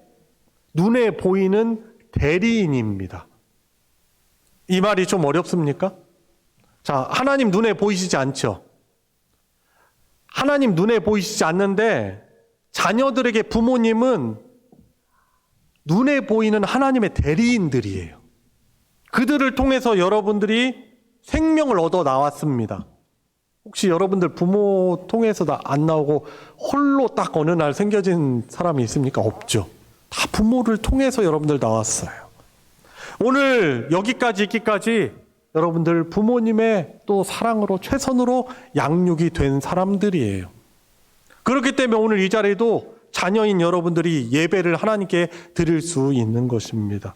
눈에 보이는 대리인입니다. 이 말이 좀 어렵습니까? 자, 하나님 눈에 보이시지 않죠? 하나님 눈에 보이시지 않는데 자녀들에게 부모님은 눈에 보이는 하나님의 대리인들이에요. 그들을 통해서 여러분들이 생명을 얻어 나왔습니다. 혹시 여러분들 부모 통해서 안 나오고 홀로 딱 어느 날 생겨진 사람이 있습니까? 없죠. 다 부모를 통해서 여러분들 나왔어요. 오늘 여기까지 있기까지 여러분들 부모님의 또 사랑으로 최선으로 양육이 된 사람들이에요. 그렇기 때문에 오늘 이 자리에도 자녀인 여러분들이 예배를 하나님께 드릴 수 있는 것입니다.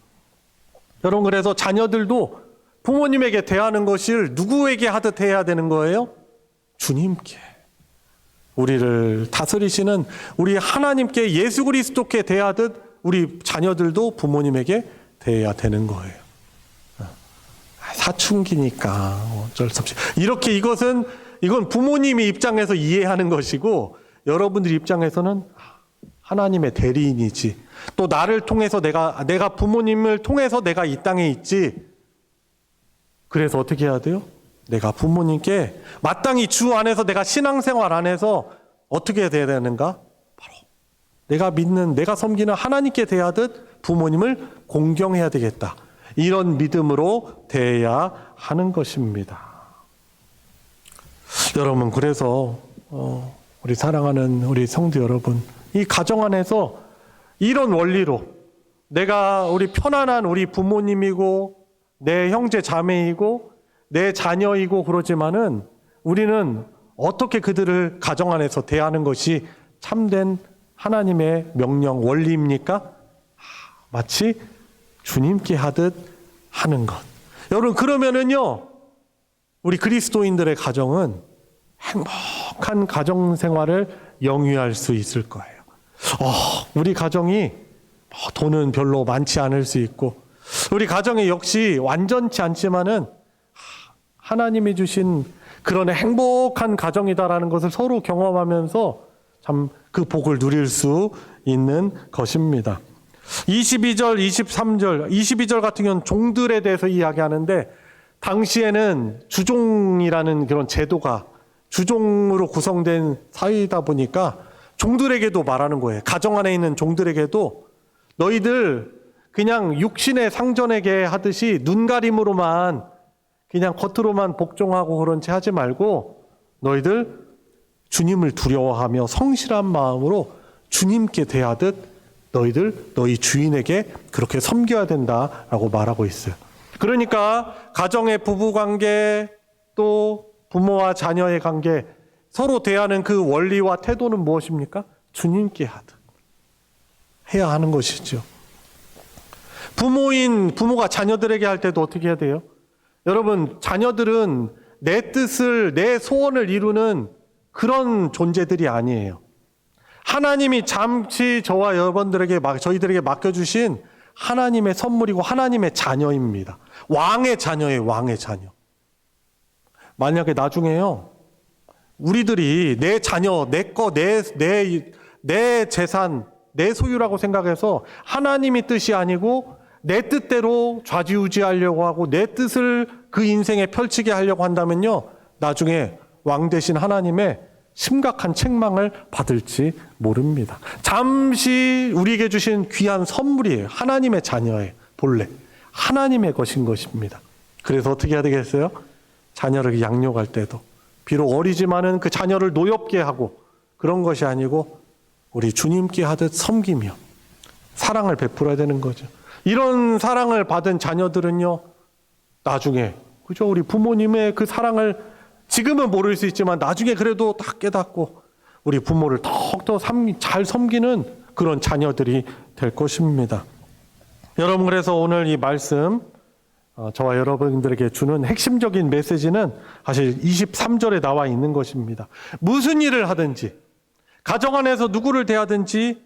여러분, 그래서 자녀들도 부모님에게 대하는 것을 누구에게 하듯 해야 되는 거예요? 주님께. 우리를 다스리시는 우리 하나님께, 예수 그리스도께 대하듯 우리 자녀들도 부모님에게 대해야 되는 거예요. 사춘기니까 어쩔 수 없이. 이렇게 이건 부모님의 입장에서 이해하는 것이고 여러분들 입장에서는 하나님의 대리인이지. 또 나를 통해서 내가 부모님을 통해서 내가 이 땅에 있지. 그래서 어떻게 해야 돼요? 내가 부모님께 마땅히 주 안에서 내가 신앙생활 안에서 어떻게 해야 되는가? 바로 내가 섬기는 하나님께 대하듯 부모님을 공경해야 되겠다. 이런 믿음으로 대해야 하는 것입니다. 여러분, 그래서 우리 사랑하는 우리 성도 여러분, 이 가정 안에서 이런 원리로 우리 편안한 우리 부모님이고 내 형제 자매이고 내 자녀이고 그러지만은 우리는 어떻게 그들을 가정 안에서 대하는 것이 참된 하나님의 명령 원리입니까? 마치 주님께 하듯 하는 것. 여러분, 그러면은요, 우리 그리스도인들의 가정은 행복한 가정 생활을 영위할 수 있을 거예요. 우리 가정이 돈은 별로 많지 않을 수 있고, 우리 가정이 역시 완전치 않지만은 하나님이 주신 그런 행복한 가정이다라는 것을 서로 경험하면서 참 그 복을 누릴 수 있는 것입니다. 22절, 23절, 22절 같은 경우는 종들에 대해서 이야기하는데, 당시에는 주종이라는 그런 제도가 주종으로 구성된 사회이다 보니까 종들에게도 말하는 거예요. 가정 안에 있는 종들에게도 너희들 그냥 육신의 상전에게 하듯이 눈가림으로만 그냥 겉으로만 복종하고 그런 채 하지 말고 너희들 주님을 두려워하며 성실한 마음으로 주님께 대하듯 너희 주인에게 그렇게 섬겨야 된다라고 말하고 있어요. 그러니까 가정의 부부관계 또 부모와 자녀의 관계 서로 대하는 그 원리와 태도는 무엇입니까? 주님께 하듯 해야 하는 것이죠. 부모가 자녀들에게 할 때도 어떻게 해야 돼요? 여러분, 자녀들은 내 뜻을, 내 소원을 이루는 그런 존재들이 아니에요. 하나님이 잠시 저와 저희들에게 맡겨주신 하나님의 선물이고 하나님의 자녀입니다. 왕의 자녀예요, 왕의 자녀. 만약에 나중에요, 우리들이 내 자녀, 내 재산, 내 소유라고 생각해서 하나님의 뜻이 아니고 내 뜻대로 좌지우지하려고 하고 내 뜻을 그 인생에 펼치게 하려고 한다면요, 나중에 왕 대신 하나님의 심각한 책망을 받을지 모릅니다. 잠시 우리에게 주신 귀한 선물이에요. 하나님의 자녀예요. 본래 하나님의 것인 것입니다. 그래서 어떻게 해야 되겠어요? 자녀를 양육할 때도 비록 어리지만은 그 자녀를 노엽게 하고 그런 것이 아니고 우리 주님께 하듯 섬기며 사랑을 베풀어야 되는 거죠. 이런 사랑을 받은 자녀들은요, 나중에 그죠, 우리 부모님의 그 사랑을 지금은 모를 수 있지만 나중에 그래도 다 깨닫고 우리 부모를 더욱더 잘 섬기는 그런 자녀들이 될 것입니다. 여러분, 그래서 오늘 이 말씀 저와 여러분들에게 주는 핵심적인 메시지는 사실 23절에 나와 있는 것입니다. 무슨 일을 하든지 가정 안에서 누구를 대하든지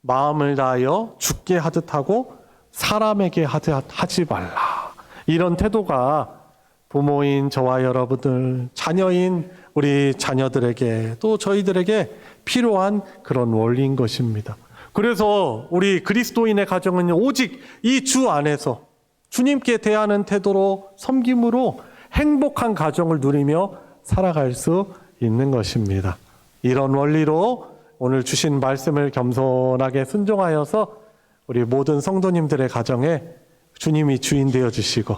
마음을 다하여 주께 하듯 하고 사람에게 하지 말라. 이런 태도가 부모인 저와 여러분들, 자녀인 우리 자녀들에게 또 저희들에게 필요한 그런 원리인 것입니다. 그래서 우리 그리스도인의 가정은 오직 이 주 안에서 주님께 대하는 태도로 섬김으로 행복한 가정을 누리며 살아갈 수 있는 것입니다. 이런 원리로 오늘 주신 말씀을 겸손하게 순종하여서 우리 모든 성도님들의 가정에 주님이 주인 되어 주시고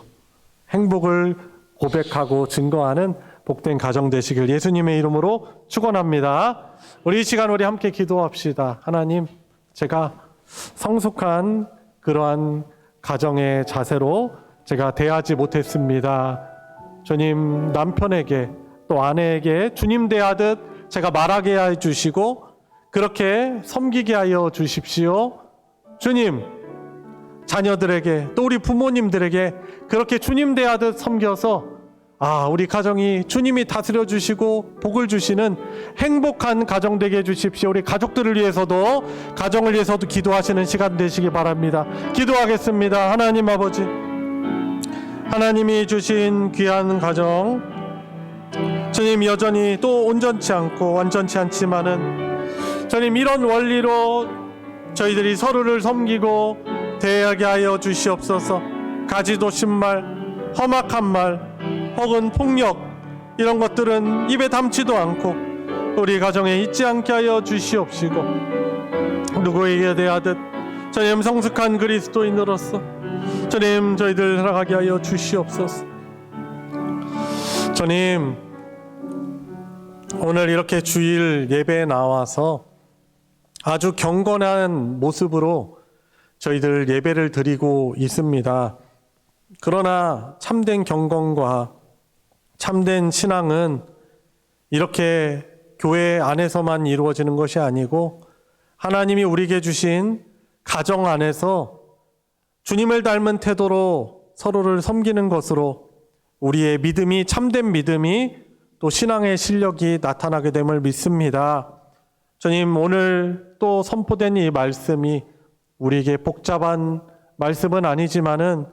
행복을 고백하고 증거하는 복된 가정 되시길 예수님의 이름으로 축원합니다. 우리 이 시간 우리 함께 기도합시다. 하나님, 제가 성숙한 그러한 가정의 자세로 제가 대하지 못했습니다. 주님, 남편에게 또 아내에게 주님 대하듯 제가 말하게 해 주시고 그렇게 섬기게 하여 주십시오. 주님, 자녀들에게 또 우리 부모님들에게 그렇게 주님 대하듯 섬겨서 우리 가정이 주님이 다스려 주시고 복을 주시는 행복한 가정 되게 해주십시오. 우리 가족들을 위해서도 가정을 위해서도 기도하시는 시간 되시기 바랍니다. 기도하겠습니다. 하나님 아버지, 하나님이 주신 귀한 가정, 주님 여전히 또 온전치 않고 완전치 않지만은 주님 이런 원리로 저희들이 서로를 섬기고 대하게 하여 주시옵소서. 가지도 신말, 험악한 말 혹은 폭력, 이런 것들은 입에 담지도 않고 우리 가정에 있지 않게 하여 주시옵시고 누구에게 대하듯 주님 성숙한 그리스도인으로서 주님 저희들 살아가게 하여 주시옵소서. 주님, 오늘 이렇게 주일 예배에 나와서 아주 경건한 모습으로 저희들 예배를 드리고 있습니다. 그러나 참된 경건과 참된 신앙은 이렇게 교회 안에서만 이루어지는 것이 아니고 하나님이 우리에게 주신 가정 안에서 주님을 닮은 태도로 서로를 섬기는 것으로 우리의 믿음이, 참된 믿음이 또 신앙의 실력이 나타나게 됨을 믿습니다. 주님, 오늘 또 선포된 이 말씀이 우리에게 복잡한 말씀은 아니지만은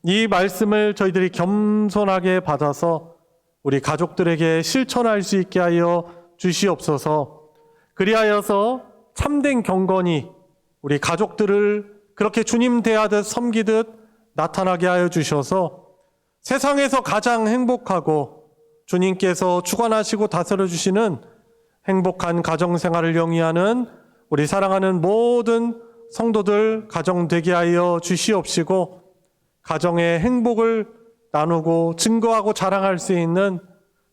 이 말씀을 저희들이 겸손하게 받아서 우리 가족들에게 실천할 수 있게 하여 주시옵소서. 그리하여서 참된 경건이 우리 가족들을 그렇게 주님 대하듯 섬기듯 나타나게 하여 주셔서 세상에서 가장 행복하고 주님께서 주관하시고 다스려 주시는 행복한 가정생활을 영위하는 우리 사랑하는 모든 성도들 가정 되게 하여 주시옵시고 가정의 행복을 나누고 증거하고 자랑할 수 있는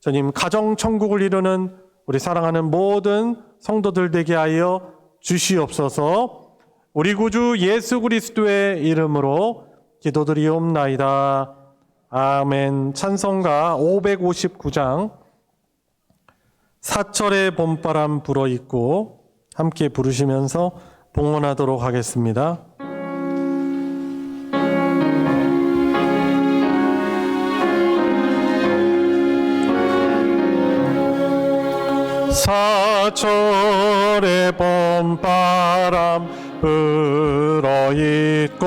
주님 가정 천국을 이루는 우리 사랑하는 모든 성도들 되게 하여 주시옵소서. 우리 구주 예수 그리스도의 이름으로 기도드리옵나이다. 아멘. 찬송가 559장 사철의 봄바람 불어있고 함께 부르시면서 봉헌하도록 하겠습니다. 사철의 봄바람 불어있고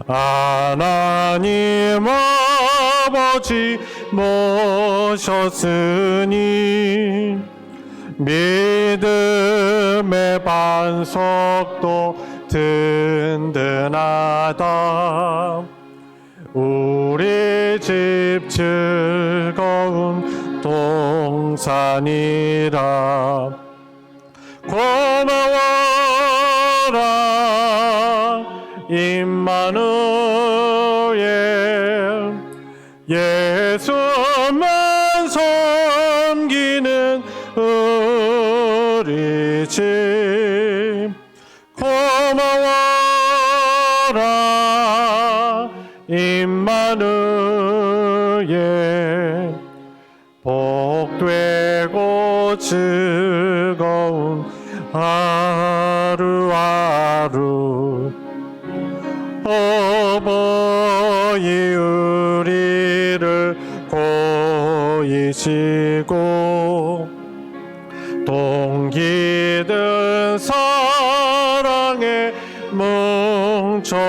하나님 아버지 모셨으니 믿음 믿음의 반석도 든든하다. 우리 집 즐거운 동산이라. 고마워라 임마누엘. 예수만 섬기는 우리 집. 고마워라 임마누엘. 복되고 즐거운 하루하루. 어버이 우리를 고이시고 동기든 사랑에 뭉쳐있고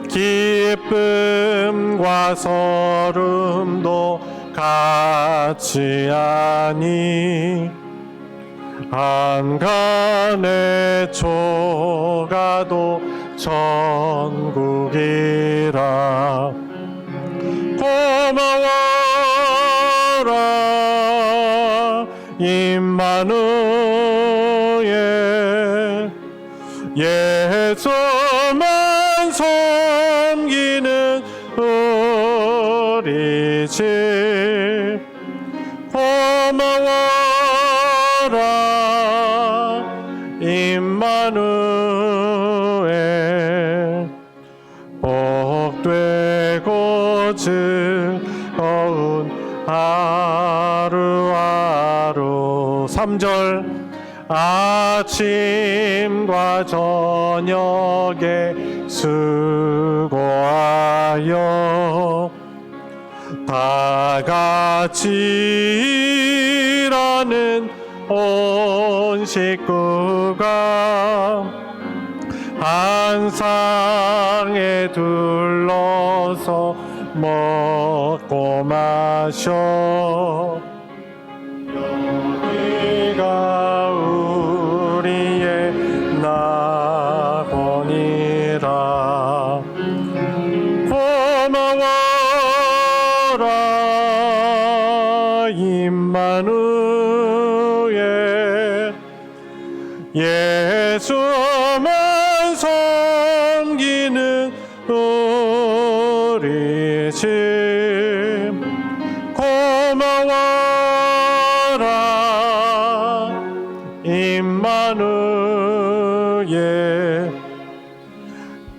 기쁨과 서름도 같이 하니 한간의 초가도 천국이라. 고마워라 임마누엘. 예수만 섬기는 우리 집. 고마워라 임마누엘. 복되고 즐거운 하루하루. 3절. 아침과 저녁에 수고하여 다 같이 일하는 온 식구가 한 상에 둘러서 먹고 마셔. 여기가 우리의 낙원이라. 고마워라 임마누엘. 예수만 섬기는 우리 집. 고마워라 임마누엘.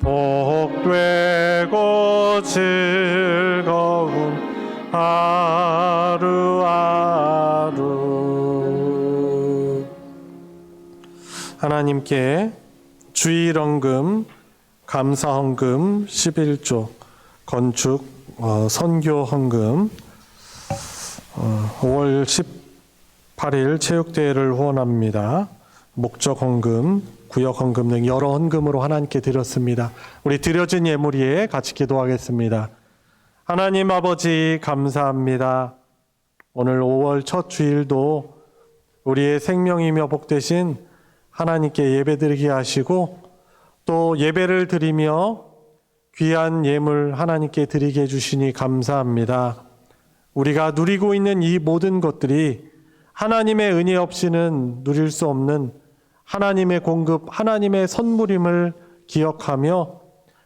복되고 즐거운 하루하루. 하나님께 주일헌금, 감사헌금 11조, 건축 선교헌금 5월 18일 체육대회를 후원합니다. 목적헌금, 구역헌금 등 여러 헌금으로 하나님께 드렸습니다. 우리 드려진 예물 위에 같이 기도하겠습니다. 하나님 아버지 감사합니다. 오늘 5월 첫 주일도 우리의 생명이며 복되신 하나님께 예배드리게 하시고 또 예배를 드리며 귀한 예물 하나님께 드리게 해주시니 감사합니다. 우리가 누리고 있는 이 모든 것들이 하나님의 은혜 없이는 누릴 수 없는 하나님의 공급, 하나님의 선물임을 기억하며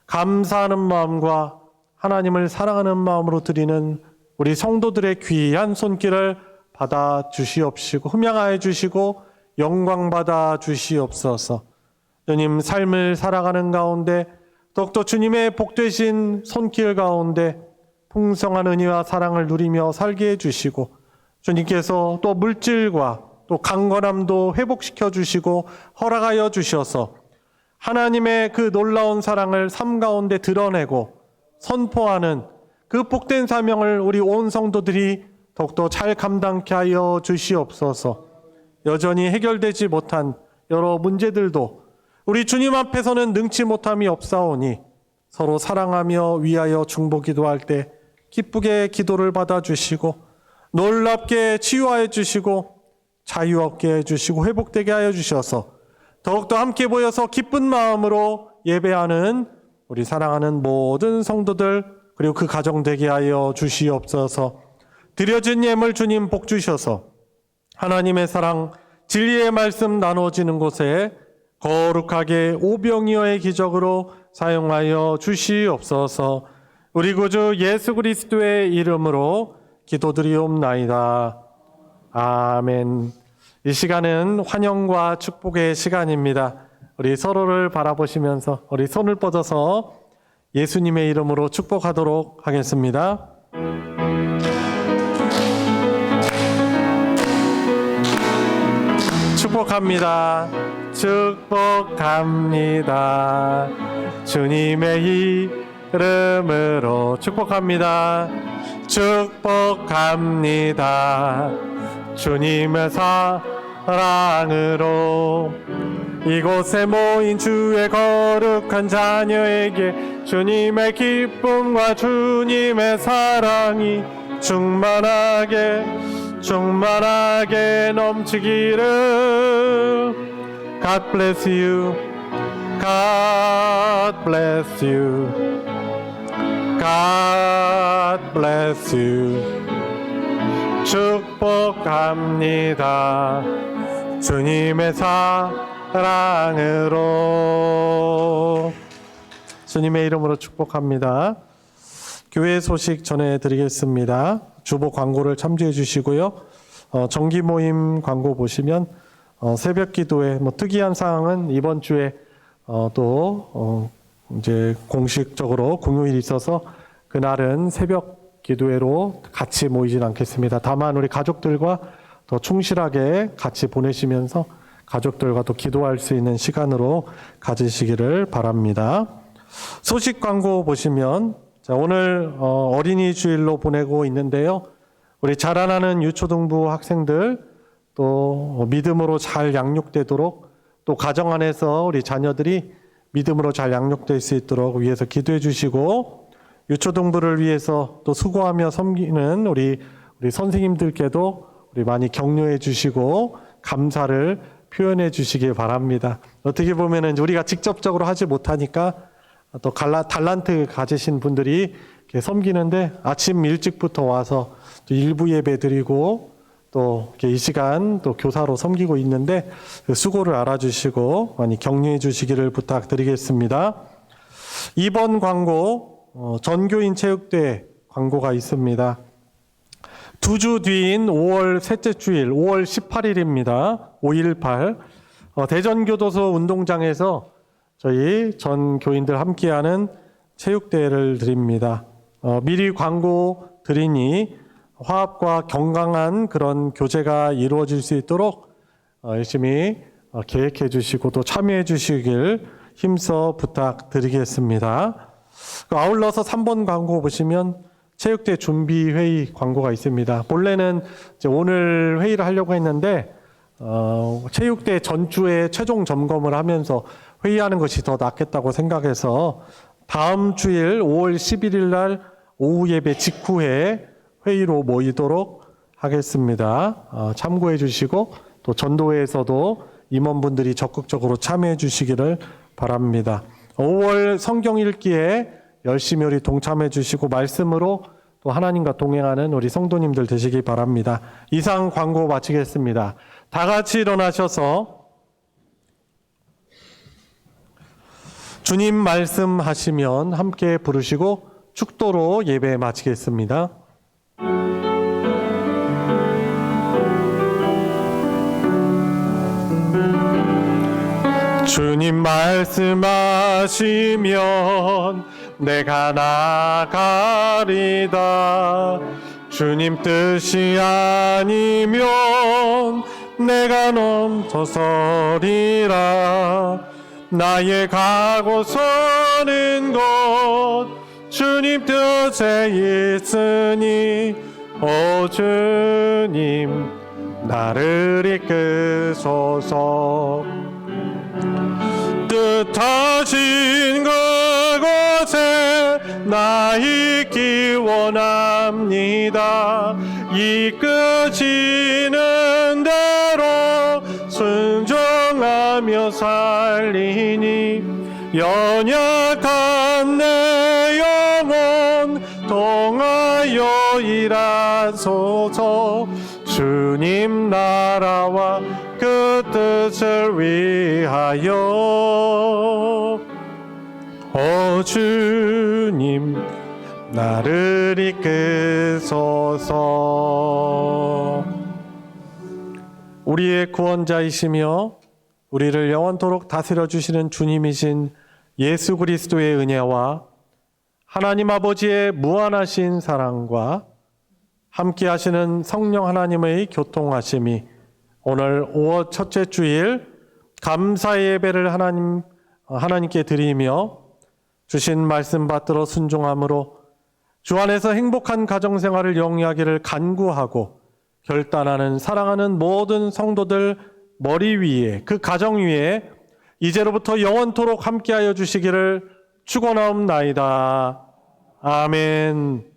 감사하는 마음과 하나님을 사랑하는 마음으로 드리는 우리 성도들의 귀한 손길을 받아 주시옵시고 흠양하여 주시고 영광 받아 주시옵소서. 주님 삶을 살아가는 가운데 더욱더 주님의 복되신 손길 가운데 풍성한 은혜와 사랑을 누리며 살게 해주시고 주님께서 또 물질과 또 강건함도 회복시켜 주시고 허락하여 주셔서 하나님의 그 놀라운 사랑을 삶 가운데 드러내고 선포하는 그 복된 사명을 우리 온 성도들이 더욱더 잘 감당케 하여 주시옵소서. 여전히 해결되지 못한 여러 문제들도 우리 주님 앞에서는 능치 못함이 없사오니 서로 사랑하며 위하여 중보기도할 때 기쁘게 기도를 받아주시고 놀랍게 치유하여 주시고 자유 얻게 해주시고 회복되게 하여 주셔서 더욱더 함께 모여서 기쁜 마음으로 예배하는 우리 사랑하는 모든 성도들 그리고 그 가정 되게 하여 주시옵소서. 드려진 예물 주님 복 주셔서 하나님의 사랑 진리의 말씀 나누어지는 곳에 거룩하게 오병이어의 기적으로 사용하여 주시옵소서. 우리 구주 예수 그리스도의 이름으로 기도드리옵나이다. 아멘. 이 시간은 환영과 축복의 시간입니다. 우리 서로를 바라보시면서 우리 손을 뻗어서 예수님의 이름으로 축복하도록 하겠습니다. 축복합니다. 축복합니다. 주님의 이름으로 축복합니다. 축복합니다. 주님의 사랑으로 이곳에 모인 주의 거룩한 자녀에게 주님의 기쁨과 주님의 사랑이 충만하게 넘치기를. God bless you. God bless you. God bless you. 축복합니다. 주님의 사랑으로. 주님의 이름으로 축복합니다. 교회 소식 전해드리겠습니다. 주보 광고를 참조해 주시고요. 정기 모임 광고 보시면 새벽 기도회 특이한 사항은 이번 주에 이제 공식적으로 공휴일이 있어서 그날은 새벽 기도회로 같이 모이진 않겠습니다. 다만 우리 가족들과 더 충실하게 같이 보내시면서 가족들과 또 기도할 수 있는 시간으로 가지시기를 바랍니다. 소식 광고 보시면 오늘 어린이 주일로 보내고 있는데요. 우리 자라나는 유초등부 학생들 또 믿음으로 잘 양육되도록 또 가정 안에서 우리 자녀들이 믿음으로 잘 양육될 수 있도록 위해서 기도해 주시고 유초등부를 위해서 또 수고하며 섬기는 우리 선생님들께도 우리 많이 격려해 주시고 감사를 표현해 주시기 바랍니다. 어떻게 보면은 우리가 직접적으로 하지 못하니까 또 달란트 가지신 분들이 이렇게 섬기는데 아침 일찍부터 와서 또 일부 예배 드리고 또 이 시간 또 교사로 섬기고 있는데 그 수고를 알아주시고 많이 격려해 주시기를 부탁드리겠습니다. 이번 광고 전교인 체육대회 광고가 있습니다. 2주 뒤인 5월 셋째 주일 5월 18일입니다. 5.18 대전교도소 운동장에서 저희 전 교인들 함께하는 체육대회를 드립니다. 미리 광고 드리니 화합과 건강한 그런 교제가 이루어질 수 있도록 열심히 계획해 주시고 또 참여해 주시길 힘써 부탁드리겠습니다. 아울러서 3번 광고 보시면 체육대 준비회의 광고가 있습니다. 본래는 이제 오늘 회의를 하려고 했는데 체육대 전주에 최종 점검을 하면서 회의하는 것이 더 낫겠다고 생각해서 다음 주일 5월 11일 날 오후 예배 직후에 회의로 모이도록 하겠습니다. 참고해 주시고 또 전도회에서도 임원분들이 적극적으로 참여해 주시기를 바랍니다. 5월 성경 읽기에 열심히 우리 동참해 주시고 말씀으로 또 하나님과 동행하는 우리 성도님들 되시기 바랍니다. 이상 광고 마치겠습니다. 다 같이 일어나셔서 주님 말씀하시면 함께 부르시고 축도로 예배 마치겠습니다. 주님 말씀하시면 내가 나가리다. 주님 뜻이 아니면 내가 넘쳐서리라. 나의 가고 서는 곳 주님 뜻에 있으니 오 주님 나를 이끄소서. 뜻하신 그곳에 나 있기 원합니다. 이끄시는 대로 기도하며 살리니 연약한 내 영혼 통하여 일하소서. 주님 나라와 그 뜻을 위하여 주님 나를 이끄소서. 우리의 구원자이시며 우리를 영원토록 다스려 주시는 주님이신 예수 그리스도의 은혜와 하나님 아버지의 무한하신 사랑과 함께 하시는 성령 하나님의 교통하심이 오늘 5월 첫째 주일 감사의 예배를 하나님께 드리며 주신 말씀 받들어 순종함으로 주 안에서 행복한 가정생활을 영위하기를 간구하고 결단하는 사랑하는 모든 성도들 머리 위에 그 가정 위에 이제로부터 영원토록 함께하여 주시기를 축원하옵나이다. 아멘.